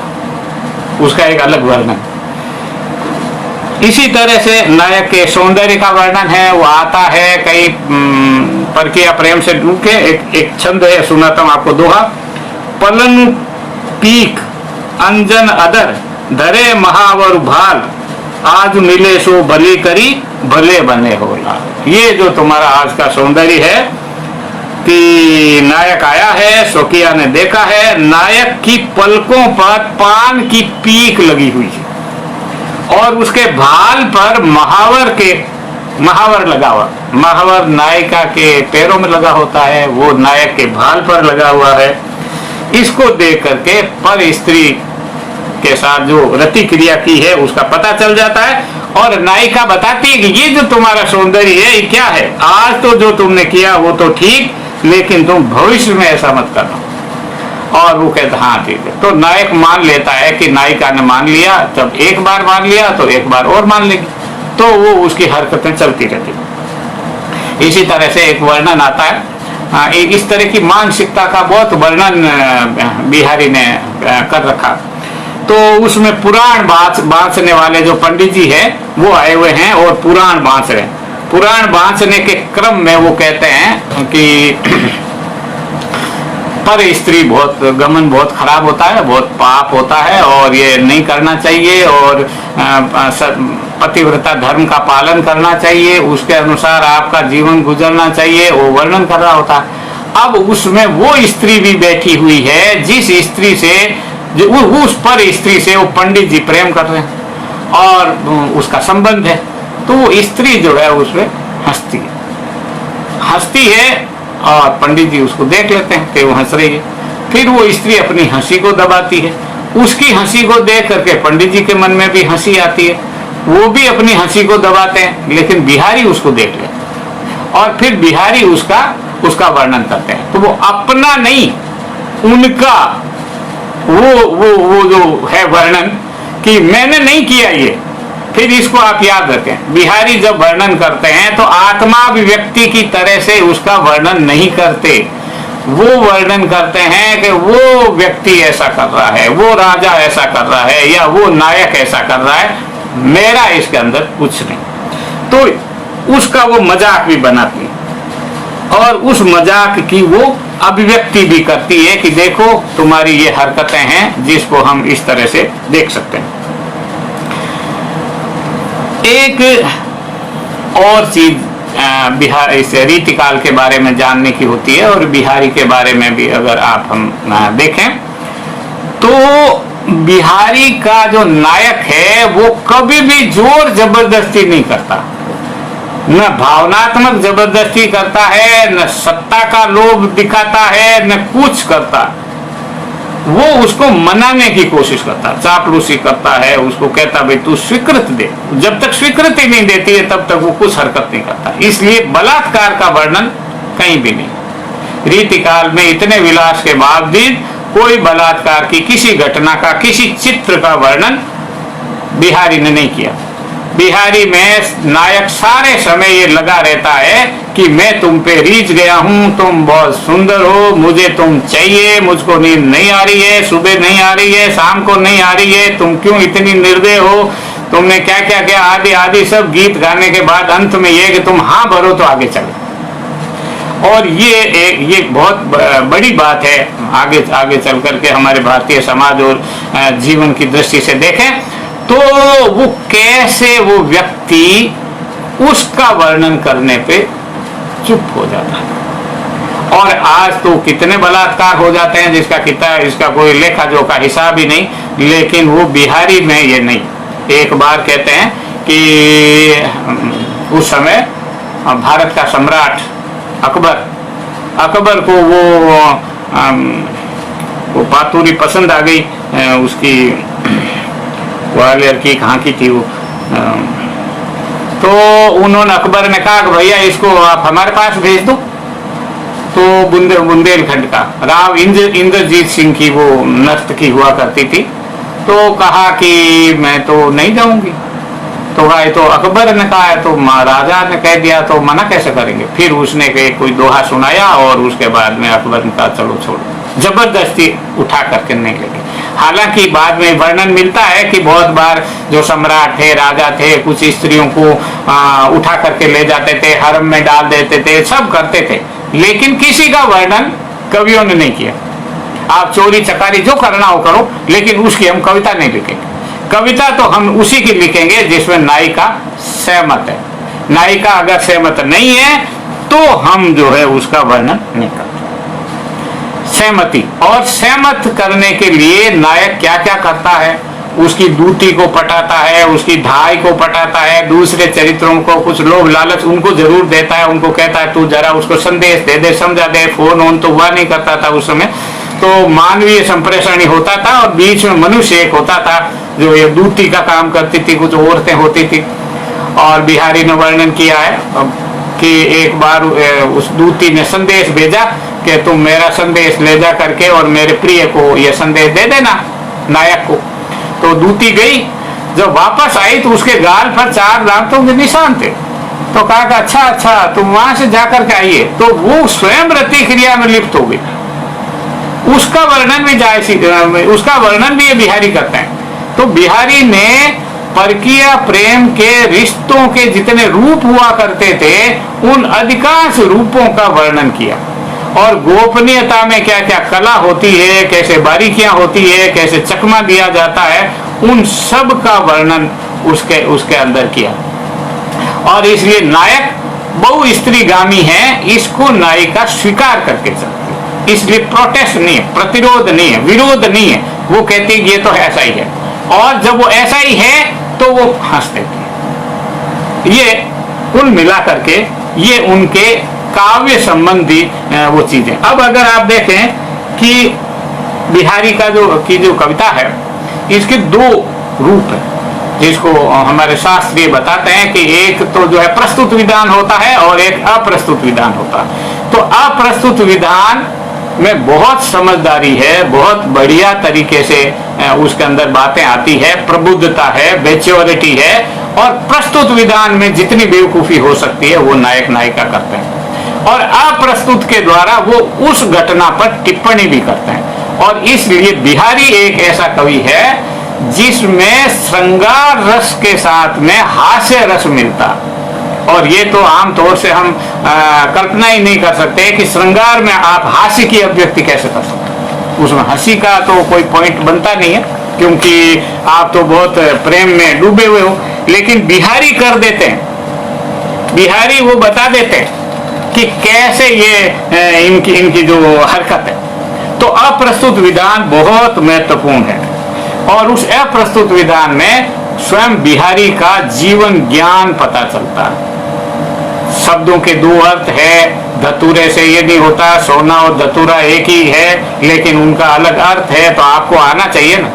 उसका एक अलग वर्णन। इसी तरह से नायक के सौंदर्य का वर्णन है, वो आता है कई परकीय प्रेम से डूब के। एक छंद है, सुनाता हूं आपको दोहा। पलन पीक अंजन अदर धरे महावर भाल, आज मिले सो भली करी भले बने हो लाल। ये जो तुम्हारा आज का सौंदर्य है कि नायक आया है, स्वकीय ने देखा है, नायक की पलकों पर पान की पीक लगी हुई है, और उसके भाल पर महावर लगा हुआ। महावर नायिका के पैरों में लगा होता है, वो नायक के भाल पर लगा हुआ है। इसको देख करके पर स्त्री के साथ जो रति क्रिया की है उसका पता चल जाता है, और नायिका बताती है कि ये जो तुम्हारा सौंदर्य है ये क्या है, आज तो जो तुमने किया वो तो ठीक, लेकिन तुम भविष्य में ऐसा मत करना। और वो कहता हाँ ठीक है। तो नायक मान लेता है कि नायिका ने मान लिया, जब एक बार मान लिया तो एक बार और मान लेगी, तो वो उसकी हरकतें चलती रहती। इसी तरह से एक वर्णन आता है, इस तरह की मानसिकता का बहुत वर्णन बिहारी ने कर रखा। तो उसमें पुराण बांचने वाले जो पंडित जी हैं वो आए हुए हैं और पुराण बांच रहे हैं। पुराण बांचने के क्रम में वो कहते हैं कि पर स्त्री गमन बहुत खराब होता है, बहुत पाप होता है, और ये नहीं करना चाहिए, और पतिव्रता धर्म का पालन करना चाहिए, उसके अनुसार आपका जीवन गुजरना चाहिए, वो वर्णन कर रहा होता है। अब उसमें वो स्त्री भी बैठी हुई है जिस स्त्री से उस पर स्त्री से वो पंडित जी प्रेम कर रहे हैं और उसका संबंध है। तो वो स्त्री जो है उसमें हंसती है और पंडित जी उसको देख लेते हैं कि वो हंस रही है। फिर वो स्त्री अपनी हंसी को दबाती है, उसकी हंसी को देख करके पंडित जी के मन में भी हंसी आती है, वो भी अपनी हंसी को दबाते हैं, लेकिन बिहारी उसको देख लेते हैं और फिर बिहारी उसका वर्णन करते हैं। तो वो अपना नहीं, उनका वो जो है वर्णन कि मैंने नहीं किया ये। फिर इसको आप याद रखें, बिहारी जब वर्णन करते हैं तो आत्माभिव्यक्ति की तरह से उसका वर्णन नहीं करते, वो वर्णन करते हैं कि वो व्यक्ति ऐसा कर रहा है, वो राजा ऐसा कर रहा है, या वो नायक ऐसा कर रहा है, मेरा इसके अंदर कुछ नहीं। तो उसका वो मजाक भी बनाती है और उस मजाक की वो अभिव्यक्ति भी करती है कि देखो तुम्हारी ये हरकतें हैं जिसको हम इस तरह से देख सकते हैं। एक और चीज बिहार इस रीतिकाल के बारे में जानने की होती है, और बिहारी के बारे में भी अगर आप हम देखें तो बिहारी का जो नायक है वो कभी भी जोर जबरदस्ती नहीं करता, न भावनात्मक जबरदस्ती करता है, न सत्ता का लोभ दिखाता है, न कुछ करता। वो उसको मनाने की कोशिश करता, चापलूसी करता है, उसको कहता भाई तू स्वीकृत दे। जब तक स्वीकृति नहीं देती है तब तक वो कुछ हरकत नहीं करता। इसलिए बलात्कार का वर्णन कहीं भी नहीं। रीतिकाल में इतने विलास के बावजूद कोई बलात्कार की किसी घटना का, किसी चित्र का वर्णन बिहारी ने नहीं किया। बिहारी में नायक सारे समय ये लगा रहता है कि मैं तुम पे रीझ गया हूं, तुम बहुत सुंदर हो, मुझे तुम चाहिए, मुझको नींद नहीं आ रही है, सुबह नहीं आ रही है, शाम को नहीं आ रही है, तुम क्यों इतनी निर्दय हो, तुमने क्या क्या किया, आदि आदि सब गीत गाने के बाद अंत में ये कि तुम हाँ भरो तो आगे चलो। और ये बहुत बड़ी बात है, आगे आगे चल करके हमारे भारतीय समाज और जीवन की दृष्टि से देखें तो वो कैसे वो व्यक्ति उसका वर्णन करने पे चुप हो जाता है। और आज तो कितने बलात्कार हो जाते हैं इसका कोई लेखा जोखा हिसाब ही नहीं, लेकिन वो बिहारी में ये नहीं। एक बार कहते हैं कि उस समय भारत का सम्राट अकबर को वो पातुरी पसंद आ गई, उसकी ग्वालियर की कहाँ की थी वो, तो उन्होंने अकबर ने कहा कि भैया इसको आप हमारे पास भेज दो। तो बुंदेलखंड का राव इंद्रजीत सिंह की वो नर्तकी हुआ करती थी, तो कहा कि मैं तो नहीं जाऊंगी। तो भाई तो अकबर ने कहा है, तो महाराजा ने कह दिया तो मना कैसे करेंगे। फिर उसने कोई दोहा सुनाया और उसके बाद में अकबर ने कहा चलो छोड़ो, जबरदस्ती उठा करके नहीं लेके। हालांकि बाद में वर्णन मिलता है कि बहुत बार जो सम्राट थे, राजा थे, कुछ स्त्रियों को उठा करके ले जाते थे, हरम में डाल देते थे, सब करते थे, लेकिन किसी का वर्णन कवियों ने नहीं किया। आप चोरी चकारी जो करना हो करो, लेकिन उसकी हम कविता नहीं लिखेंगे। कविता तो हम उसी की लिखेंगे जिसमें नायिका सहमत है। नायिका अगर सहमत नहीं है तो हम जो है उसका वर्णन नहीं करते। सहमति, और सहमत करने के लिए नायक क्या क्या करता है, उसकी दूती को पटाता है, उसकी ढाई को पटाता है, दूसरे चरित्रों को कुछ लोभ लालच उनको जरूर देता है, उनको कहता है तू जरा उसको संदेश दे दे, समझा दे। फोन ऑन तो हुआ नहीं करता था उस समय, तो मानवीय संप्रेषण ही होता था और बीच में मनुष्य एक होता था जो ये दूती का काम करती थी, कुछ औरतें होती थी। और बिहारी ने वर्णन किया है कि एक बार उस दूती ने संदेश भेजा कि तुम मेरा संदेश ले जा करके और मेरे प्रिय को ये संदेश दे देना, नायक को। तो दूती गई, जब वापस आई तो उसके गाल पर 4 दांतों के निशान थे। तो कहा अच्छा तुम वहां से जाकर के आइए। तो वो स्वयं रति क्रिया में लिप्त हो गई। उसका वर्णन भी उसका वर्णन भी ये बिहारी करते हैं। तो बिहारी ने परकीय प्रेम के रिश्तों के जितने रूप हुआ करते थे उन अधिकांश रूपों का वर्णन किया, और गोपनीयता में क्या क्या कला होती है, कैसे बारीकियां होती है, कैसे चकमा दिया जाता है, उन सब का वर्णन उसके अंदर किया। और इसलिए नायक बहु स्त्रीगामी है, इसको नायिका स्वीकार करके चलती है। इसलिए प्रोटेस्ट नहीं है, प्रतिरोध नहीं है, विरोध नहीं है। वो कहती है ये तो ऐसा ही है, और जब वो ऐसा ही है तो वो हंस देती है। ये कुल मिला करके ये उनके काव्य संबंधी वो चीजें। अब अगर आप देखें कि बिहारी का जो कविता है, इसके 2 रूप है जिसको हमारे शास्त्रीय बताते हैं कि एक तो जो है प्रस्तुत विधान होता है और एक अप्रस्तुत विधान होता है। तो अप्रस्तुत विधान में बहुत समझदारी है, बहुत बढ़िया तरीके से उसके अंदर बातें आती है, प्रबुद्धता है, मैच्योरिटी है। और प्रस्तुत विधान में जितनी बेवकूफी हो सकती है वो नायक नायिका करते हैं, और अप्रस्तुत के द्वारा वो उस घटना पर टिप्पणी भी करते हैं। और इसलिए बिहारी एक ऐसा कवि है जिसमें श्रृंगार रस के साथ में हास्य रस मिलता। और ये तो आमतौर से हम कल्पना ही नहीं कर सकते कि श्रृंगार में आप हास्य की अभिव्यक्ति कैसे कर सकते। उसमें हंसी का तो कोई पॉइंट बनता नहीं है, क्योंकि आप तो बहुत प्रेम में डूबे हुए हो। लेकिन बिहारी कर देते हैं, बिहारी वो बता देते हैं कि कैसे ये इनकी जो हरकत है। तो अप्रस्तुत विधान बहुत महत्वपूर्ण है, और उस अप्रस्तुत विधान में स्वयं बिहारी का जीवन ज्ञान पता चलता है। शब्दों के 2 अर्थ है, धतूरे से ये नहीं होता, सोना और धतूरा एक ही है, लेकिन उनका अलग अर्थ है। तो आपको आना चाहिए ना,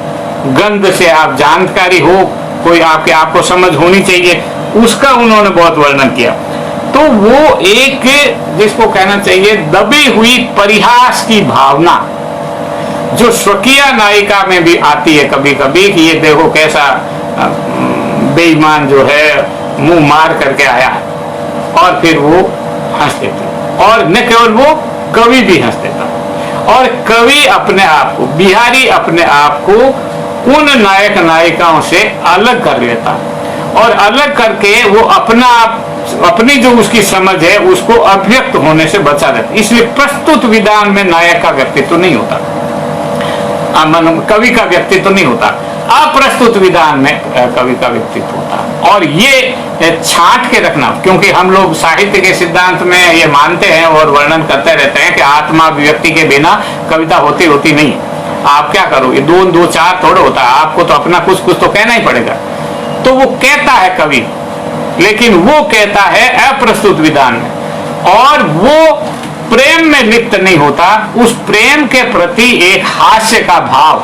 गंध से आप जानकारी हो, कोई आपको समझ होनी चाहिए, उसका उन्होंने बहुत वर्णन किया। तो वो एक जिसको कहना चाहिए दबी हुई परिहास की भावना जो स्वकीय नायिका में भी आती है कभी कभी कि ये देखो कैसा बेईमान जो है मुंह मार करके आया है, और फिर वो हंस देती। और न केवल वो, कवि भी हंस देता। और कवि अपने आप को, बिहारी अपने आप को उन नायक नायिकाओं से अलग कर लेता, और अलग करके वो अपनी जो उसकी समझ है उसको अभिव्यक्त होने से बचा देता। इसलिए प्रस्तुत विधान में नायक का व्यक्तित्व नहीं होता, कवि का व्यक्तित्व नहीं होता, अप्रस्तुत विधान में कवि का व्यक्तित्व होता। और ये छांट के रखना, क्योंकि हम लोग साहित्य के सिद्धांत में ये मानते हैं और वर्णन करते रहते हैं कि आत्मा अभिव्यक्ति के बिना कविता होती नहीं। आप क्या करो, ये दो चार थोड़ा होता है, आपको तो अपना कुछ तो कहना ही पड़ेगा। तो वो कहता है कवि, लेकिन वो कहता है अप्रस्तुत विधान में, और वो प्रेम में लिप्त नहीं होता। उस प्रेम के प्रति एक हास्य का भाव,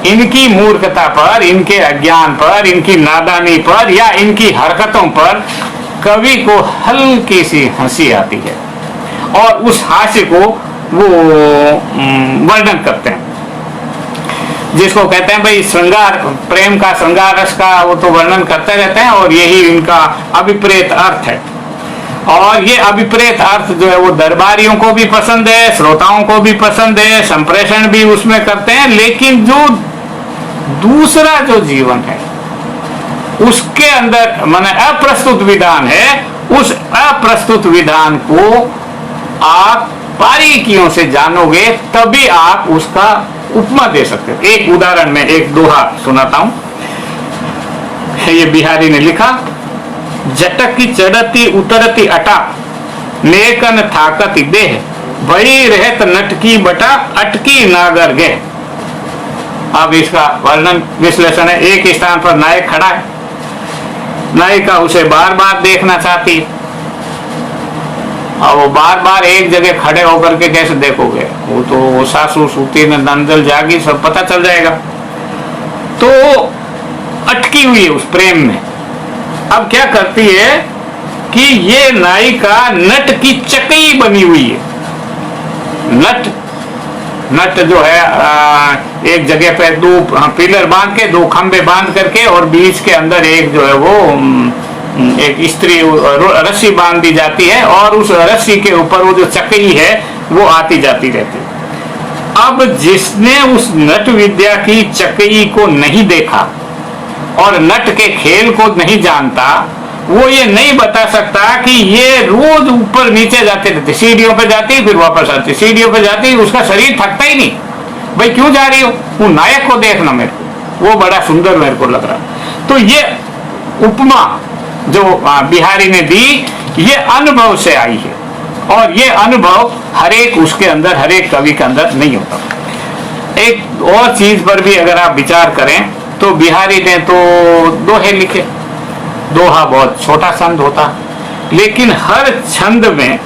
इनकी मूर्खता पर, इनके अज्ञान पर, इनकी नादानी पर या इनकी हरकतों पर कवि को हल्की सी हंसी आती है, और उस हास्य को वो वर्णन करते हैं, जिसको कहते हैं भाई श्रृंगार, प्रेम का, श्रृंगार रस का वो तो वर्णन करते रहते हैं, और यही इनका अभिप्रेत अर्थ है। और ये अभिप्रेत अर्थ जो है वो दरबारियों को भी पसंद है, श्रोताओं को भी पसंद है, संप्रेषण भी उसमें करते हैं। लेकिन जो दूसरा जो जीवन है उसके अंदर माने अप्रस्तुत विधान है, उस अप्रस्तुत विधान को आप बारीकियों से जानोगे तभी आप उसका उपमा दे सकते हो। एक उदाहरण में एक दोहा सुनाता हूं, ये बिहारी ने लिखा। जटकी चढ़ती उतरती अटा, नेकन थाकती देह, बड़ी रहत नटकी बटा, अटकी नागर गे। अब इसका वर्णन विश्लेषण है। एक स्थान पर नायक खड़ा है, नायिका उसे बार बार देखना चाहती है, और वो बार बार एक जगह खड़े होकर के कैसे देखोगे, वो तो सासू सूती ने नंदल जागी सब पता चल जाएगा। तो अटकी हुई है उस प्रेम में। अब क्या करती है कि ये नायिका नट की चकई बनी हुई है। नट जो है एक जगह पे दो पिलर बांध के, दो खंबे बांध करके, और बीच के अंदर एक जो है वो एक स्त्री रस्सी बांध दी जाती है, और उस रस्सी के ऊपर वो जो चकई है वो आती जाती रहती है। अब जिसने उस नट विद्या की चकई को नहीं देखा और नट के खेल को नहीं जानता, वो ये नहीं बता सकता कि ये रोज ऊपर नीचे जाते रहते, सीढ़ियों पे जाती फिर वापस आती, सीढ़ियों पे जाती, उसका शरीर थकता ही नहीं। भाई क्यों जा रही हो, वो नायक को देखना, मेरे को वो बड़ा सुंदर मेरे को लग रहा। तो ये उपमा जो बिहारी ने दी, ये अनुभव से आई है, और ये अनुभव हरेक उसके अंदर, हरेक कवि के अंदर नहीं होता। एक और चीज पर भी अगर आप विचार करें तो बिहारी ने तो दोहे लिखे। दोहा बहुत छोटा छंद होता, लेकिन हर छंद में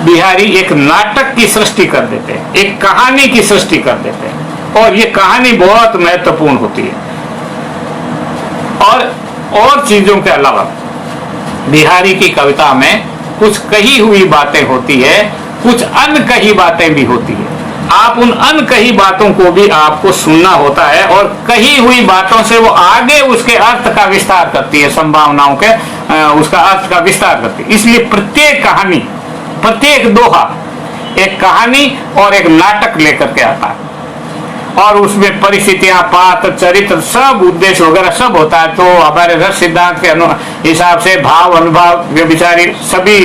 बिहारी एक नाटक की सृष्टि कर देते हैं, एक कहानी की सृष्टि कर देते हैं, और ये कहानी बहुत महत्वपूर्ण होती है। और चीजों के अलावा बिहारी की कविता में कुछ कही हुई बातें होती है, कुछ अनकही बातें भी होती है। आप उन अनकही बातों को भी आपको सुनना होता है, और कही हुई बातों से वो आगे उसके अर्थ का विस्तार करती है, संभावनाओं के उसका अर्थ का विस्तार करती है। इसलिए प्रत्येक कहानी, प्रत्येक दोहा एक कहानी और एक नाटक लेकर के आता है, और उसमें परिस्थितियां, पात्र, चरित्र, सब उद्देश्य वगैरह सब होता है। तो हमारे रस सिद्धांत के हिसाब से भाव, अनुभव, व्यभिचारी सभी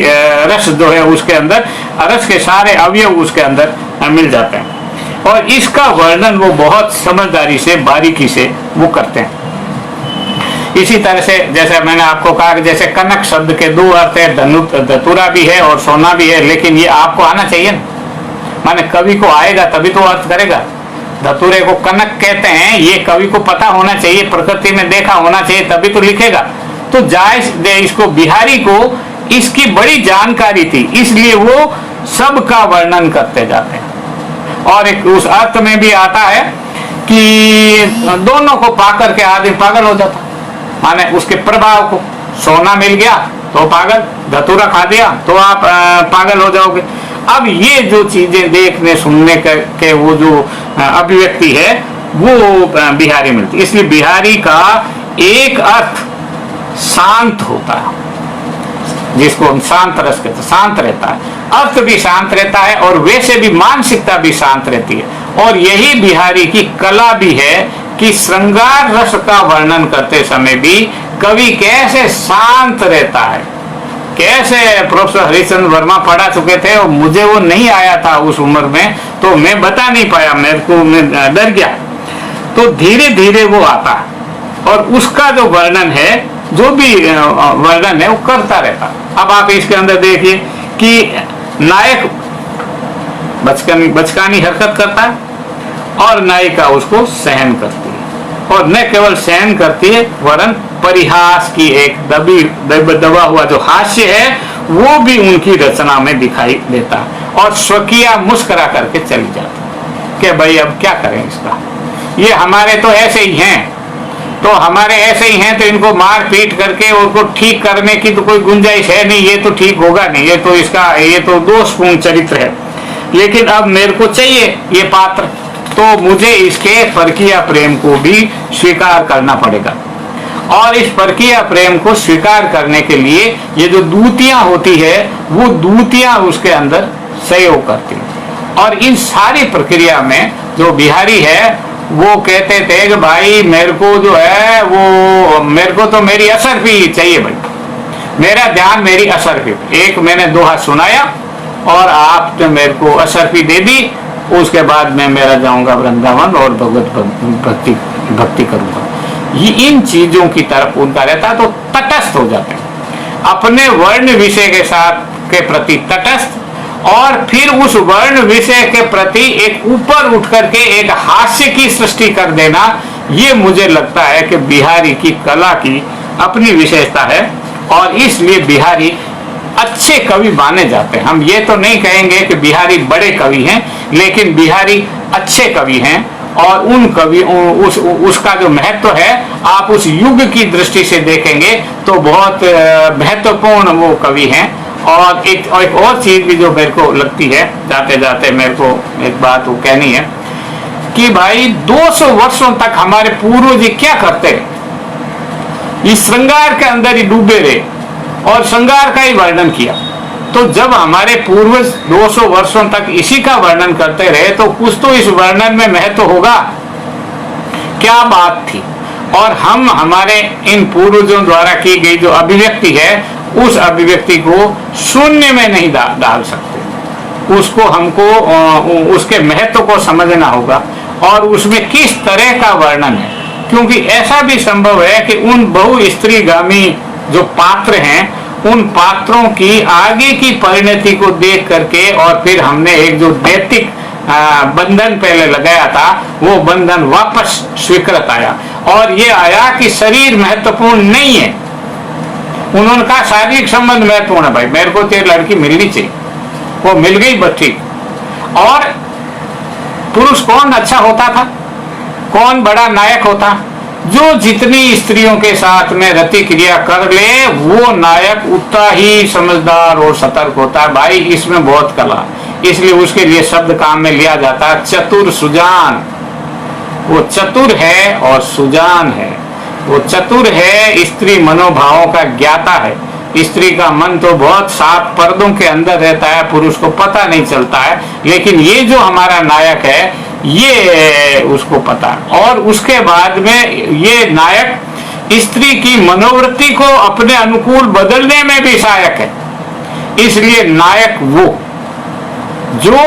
रस जो है उसके अंदर, रस के सारे अवयव उसके अंदर मिल जाते हैं, और इसका वर्णन वो बहुत समझदारी से, बारीकी से वो करते हैं। इसी तरह से जैसे मैंने आपको कहा कि जैसे कनक शब्द के दो अर्थ है, धतूरा भी है और सोना भी है, लेकिन ये आपको आना चाहिए ना, माने कवि को आएगा तभी तो अर्थ करेगा। धतूरे को कनक कहते हैं, ये कवि को पता होना चाहिए, प्रकृति में देखा होना चाहिए, तभी तो लिखेगा। तो जायज इसको बिहारी को इसकी बड़ी जानकारी थी, इसलिए वो सबका वर्णन करते जाते हैं। और एक उस अर्थ में भी आता है कि दोनों को पाकर के आदमी पागल हो जाता, माने उसके प्रभाव को, सोना मिल गया तो पागल, धतूरा खा दिया तो आप पागल हो जाओगे। अब ये जो चीजें देखने सुनने के वो जो अभिव्यक्ति है वो बिहारी मिलती। इसलिए बिहारी का एक अर्थ शांत होता है, जिसको हम शांत रस कहते हैं, शांत रहता है, अर्थ भी शांत रहता है और वैसे भी मानसिकता भी शांत रहती है। और यही बिहारी की कला भी है कि श्रृंगार रस का वर्णन करते समय भी कवि कैसे शांत रहता है। कैसे प्रोफेसर हरिश्चंद्र वर्मा पढ़ा चुके थे और मुझे वो नहीं आया था उस उम्र में, तो मैं बता नहीं पाया, मेरे को मैं डर गया। तो धीरे धीरे वो आता और उसका जो वर्णन है, जो भी वर्णन है वो करता रहता। अब आप इसके अंदर देखिए कि नायक बचकानी हरकत करता है और नायिका उसको सहन करती है, और न केवल सहन करती है वरन परिहास की एक दबा हुआ जो हास्य है वो भी उनकी रचना में दिखाई देता है, और स्वकीय मुस्कुरा करके चली जाती कि भाई अब क्या करें इसका, ये हमारे तो ऐसे ही हैं, तो हमारे ऐसे ही हैं, तो इनको मार पीट करके उनको ठीक करने की तो कोई गुंजाइश है नहीं, ये तो ठीक होगा नहीं, ये तो दोषपूर्ण चरित्र है। लेकिन अब मेरे को चाहिए ये पात्र, तो मुझे इसके परकीय प्रेम को भी स्वीकार करना पड़ेगा। और इस परकीय प्रेम को स्वीकार करने के लिए ये जो दूतियां होती है वो दूतियां उसके अंदर सहयोग करती है। और इन सारी प्रक्रिया में जो बिहारी है वो कहते थे कि भाई मेरे को जो है वो मेरे को तो मेरी असर भी चाहिए भाई, मेरा ध्यान मेरी असर भी। एक मैंने दोहा सुनाया और आपने मेरे को असर भी दे दी, उसके बाद मैं मेरा जाऊंगा वृंदावन और भगवत भक्ति करूंगा। ये इन चीजों की तरफ उनका रहता है, तो तटस्थ हो जाते हैं अपने वर्ण विषय के साथ के प्रति तटस्थ, और फिर उस वर्ण विषय के प्रति एक ऊपर उठ करके एक हास्य की सृष्टि कर देना, ये मुझे लगता है कि बिहारी की कला की अपनी विशेषता है। और इसलिए बिहारी अच्छे कवि माने जाते हैं। हम ये तो नहीं कहेंगे कि बिहारी बड़े कवि हैं, लेकिन बिहारी अच्छे कवि हैं, और उन कवि उसका जो महत्व है आप उस युग की दृष्टि से देखेंगे तो बहुत महत्वपूर्ण वो कवि हैं। और एक और चीज भी जो मेरे को लगती है, जाते जाते मेरे को एक बात वो कहनी है कि भाई 200 वर्षों तक हमारे पूर्वज क्या करते रहे, इस श्रृंगार के अंदर ही डूबे रहे और श्रृंगार का ही वर्णन किया। तो जब हमारे पूर्वज 200 वर्षों तक इसी का वर्णन करते रहे तो कुछ तो इस वर्णन में महत्व होगा, क्या बात थी। और हम हमारे इन पूर्वजों द्वारा की गई जो अभिव्यक्ति है उस अभिव्यक्ति को शून्य में नहीं डाल सकते, उसको हमको उसके महत्व को समझना होगा और उसमें किस तरह का वर्णन है। क्योंकि ऐसा भी संभव है कि उन बहुस्त्रीगामी जो पात्र हैं उन पात्रों की आगे की परिणति को देख करके और फिर हमने एक जो नैतिक बंधन पहले लगाया था वो बंधन वापस स्वीकृत आया, और ये आया कि शरीर महत्वपूर्ण नहीं है। उन्होंने कहा शारीरिक संबंध महत्वपूर्ण है, भाई मेरे को तो लड़की मिलनी चाहिए, वो मिल गई बस ठीक। और पुरुष कौन अच्छा होता था, कौन बड़ा नायक होता, जो जितनी स्त्रियों के साथ में रति क्रिया कर ले वो नायक उतना ही समझदार और सतर्क होता है। भाई इसमें बहुत कला, इसलिए उसके लिए शब्द काम में लिया जाता है चतुर सुजान। वो चतुर है और सुजान है, वो चतुर है, स्त्री मनोभावों का ज्ञाता है। स्त्री का मन तो बहुत सात पर्दों के अंदर रहता है, पुरुष को पता नहीं चलता है, लेकिन ये जो हमारा नायक है ये उसको पता है। और उसके बाद में ये नायक स्त्री की मनोवृत्ति को अपने अनुकूल बदलने में भी सहायक है। इसलिए नायक वो जो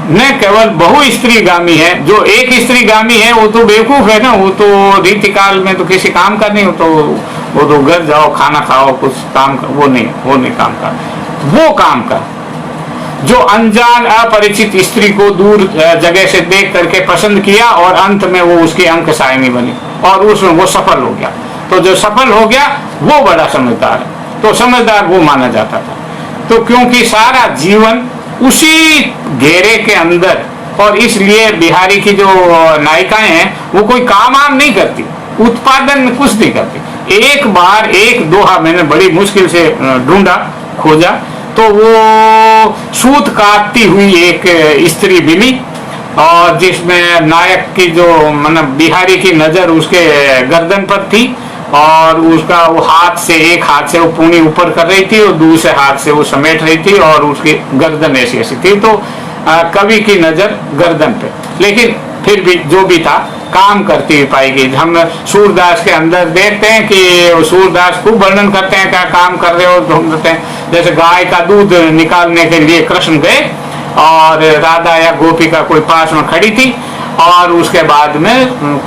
न केवल बहुस्त्रीगामी है, जो एक स्त्रीगामी है वो तो बेवकूफ है ना, वो तो रीतिकाल में तो किसी काम का नहीं, वो तो घर जाओ खाना खाओ कुछ काम कर, वो नहीं काम कर। वो काम कर जो अनजान अपरिचित स्त्री को दूर जगह से देख करके पसंद किया और अंत में वो उसकी अंक सायनी बनी और उसमें वो सफल हो गया। तो जो सफल हो गया वो बड़ा समझदार है, तो समझदार वो माना जाता था। तो क्योंकि सारा जीवन उसी घेरे के अंदर, और इसलिए बिहारी की जो नायिकाएं हैं वो कोई काम आम नहीं करती, उत्पादन में कुछ नहीं करती। एक बार एक दोहा मैंने बड़ी मुश्किल से ढूंढा खोजा, तो वो सूत काटती हुई एक स्त्री मिली और जिसमें नायक की जो मतलब बिहारी की नजर उसके गर्दन पर थी और उसका वो हाथ से, एक हाथ से वो पूनी ऊपर कर रही थी और दूसरे हाथ से वो समेट रही थी और उसकी गर्दन ऐसी ऐसी थी। तो कवि की नजर गर्दन पे, लेकिन फिर भी जो भी था काम करती हुई पाई गई। हम सूरदास के अंदर देखते हैं कि सूरदास खूब वर्णन करते हैं क्या काम कर रहे हो, ढूंढते हैं। जैसे गाय का दूध निकालने के लिए कृष्ण गए और राधा या गोपिका कोई पास में खड़ी थी और उसके बाद में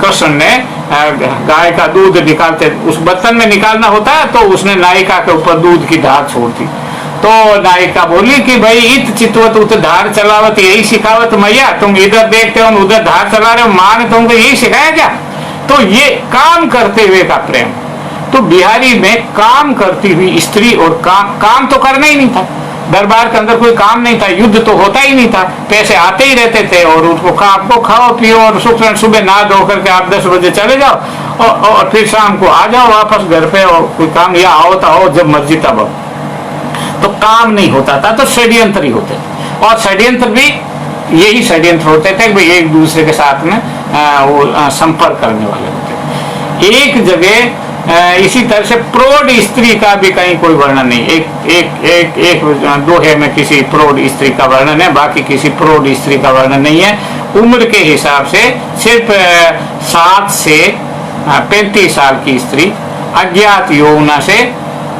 कृष्ण ने गाय का दूध निकालते, उस बर्तन में निकालना होता है, तो उसने नायिका के ऊपर दूध की धार छोड़ दी। तो नायिका बोली कि भाई इत चितवत उत धार चलावत, यही सिखावत मैया, तुम इधर देखते हो उधर धार चला रहे हो, माँ ने तुमको यही सिखाया क्या? तो ये काम करते हुए का प्रेम। तो बिहारी में काम करती हुई स्त्री और काम तो करना ही नहीं था। दरबार के अंदर कोई काम नहीं था, युद्ध तो होता ही नहीं था, पैसे आते ही रहते थे और उसको आपको खाओ पियो और सुबह नहा धो करके आप 10 बजे चले जाओ और फिर शाम को आ जाओ वापस घर पे, और कोई काम या आओ तो आओ जब मर्जी तब आओ। तो काम नहीं होता था, तो षड्यंत्र ही होते, और षड्यंत्र भी यही षड्यंत्र होते थे कि एक दूसरे के साथ में वो संपर्क करने वाले होते। एक जगह इसी तरह से प्रौढ़ स्त्री का भी कहीं कोई वर्णन नहीं, एक दोहे में किसी प्रौढ़ स्त्री का वर्णन है, बाकी किसी प्रौढ़ स्त्री का वर्णन नहीं है। उम्र के हिसाब से सिर्फ 7 से 35 साल की स्त्री अज्ञात यौवना से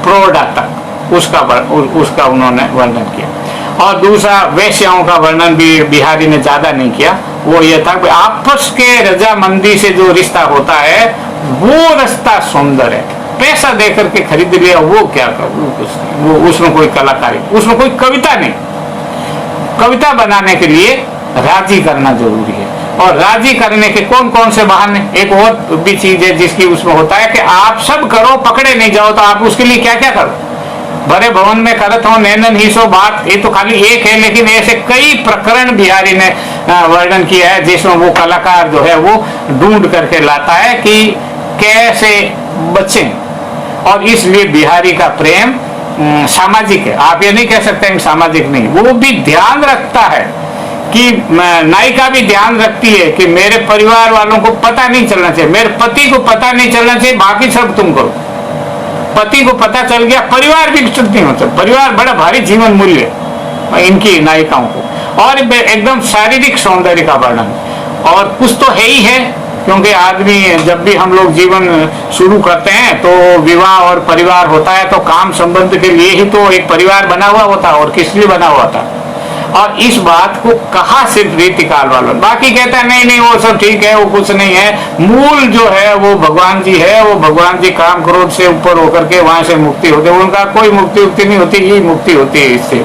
प्रौढ़ा तक उसका उन्होंने वर्णन किया। और दूसरा वेश्याओं का वर्णन भी बिहारी ने ज्यादा नहीं किया, वो ये था कि आपस के रजामंदी से जो रिश्ता होता है वो रिश्ता सुंदर है, पैसा देकर के खरीद लिया वो क्या कर, वो उसमें कोई कलाकारी, उसमें कोई कविता नहीं। कविता बनाने के लिए राजी करना जरूरी है, और राजी करने के कौन कौन से बहाने, एक और भी चीज है जिसकी उसमें होता है कि आप सब करो पकड़े नहीं जाओ, तो आप उसके लिए क्या क्या करो। बड़े भवन में करत हो नैनन ही सो बात, ये तो खाली एक है, लेकिन ऐसे कई प्रकरण बिहारी ने वर्णन किया है जिसमें वो कलाकार जो है वो ढूंढ करके लाता है कि कैसे बचें। और इसलिए बिहारी का प्रेम सामाजिक है, आप ये नहीं कह सकते हैं सामाजिक नहीं, वो भी ध्यान रखता है कि नायिका भी ध्यान रखती है कि मेरे परिवार वालों को पता नहीं चलना चाहिए, मेरे पति को पता नहीं चलना चाहिए, बाकी सब तुम करो। पति को पता चल गया परिवार भी विकसित नहीं होता, परिवार बड़ा भारी जीवन मूल्य इनकी नायिकाओं को। और एकदम शारीरिक सौंदर्य का वर्णन, और कुछ तो है ही है, क्योंकि आदमी जब भी हम लोग जीवन शुरू करते हैं तो विवाह और परिवार होता है, तो काम संबंध के लिए ही तो एक परिवार बना हुआ होता है, और किस लिए बना हुआ था। और इस बात को कहा सिर्फ रीतिकाल वालों, बाकी कहता है नहीं नहीं वो सब ठीक है, वो कुछ नहीं है, मूल जो है वो भगवान जी है, वो भगवान जी काम क्रोध से ऊपर होकर के वहां से मुक्ति होती है, उनका कोई मुक्ति नहीं होती, यही मुक्ति होती है इससे।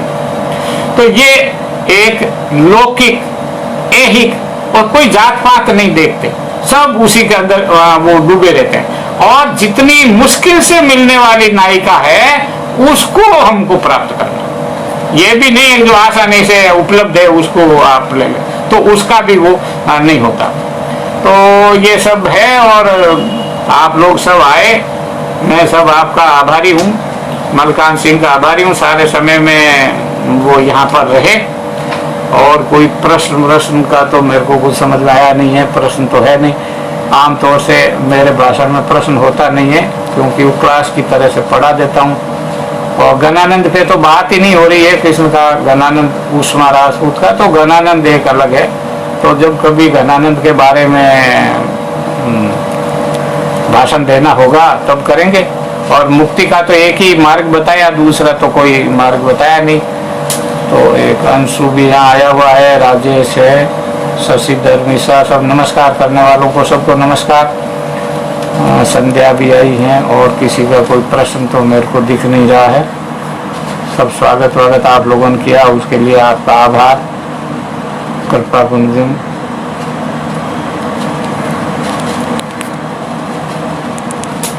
तो ये एक लौकिक ऐहिक और कोई जात पात नहीं देखते, सब उसी के अंदर वो डूबे रहते हैं। और जितनी मुश्किल से मिलने वाली नायिका है उसको हमको प्राप्त करना, ये भी नहीं है जो आसानी से उपलब्ध है उसको आप ले लें, तो उसका भी वो नहीं होता। तो ये सब है, और आप लोग सब आए, मैं सब आपका आभारी हूँ, मलकान सिंह का आभारी हूँ, सारे समय में वो यहाँ पर रहे। और कोई प्रश्न का तो मेरे को कुछ समझ में आया नहीं है, प्रश्न तो है नहीं, आमतौर से मेरे भाषण में प्रश्न होता नहीं है क्योंकि वो क्लास की तरह से पढ़ा देता हूँ। और गणानंद पे तो बात ही नहीं हो रही है, कृष्ण का गणानंद ऊष्मा राजपूत का, तो गणानंद एक अलग है, तो जब कभी गणानंद के बारे में भाषण देना होगा तब करेंगे। और मुक्ति का तो एक ही मार्ग बताया, दूसरा तो कोई मार्ग बताया नहीं। तो एक अंशु भी यहाँ आया हुआ है, राजेश है, शशि धर्मिशा, सब नमस्कार करने वालों को सबको नमस्कार। संध्या भी आई हैं, और किसी का कोई प्रश्न तो मेरे को दिख नहीं रहा है। सब स्वागत आप लोगों ने किया, उसके लिए आपका आभार, कृपा कुंजम।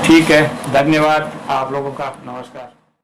ठीक है, धन्यवाद आप लोगों का, नमस्कार।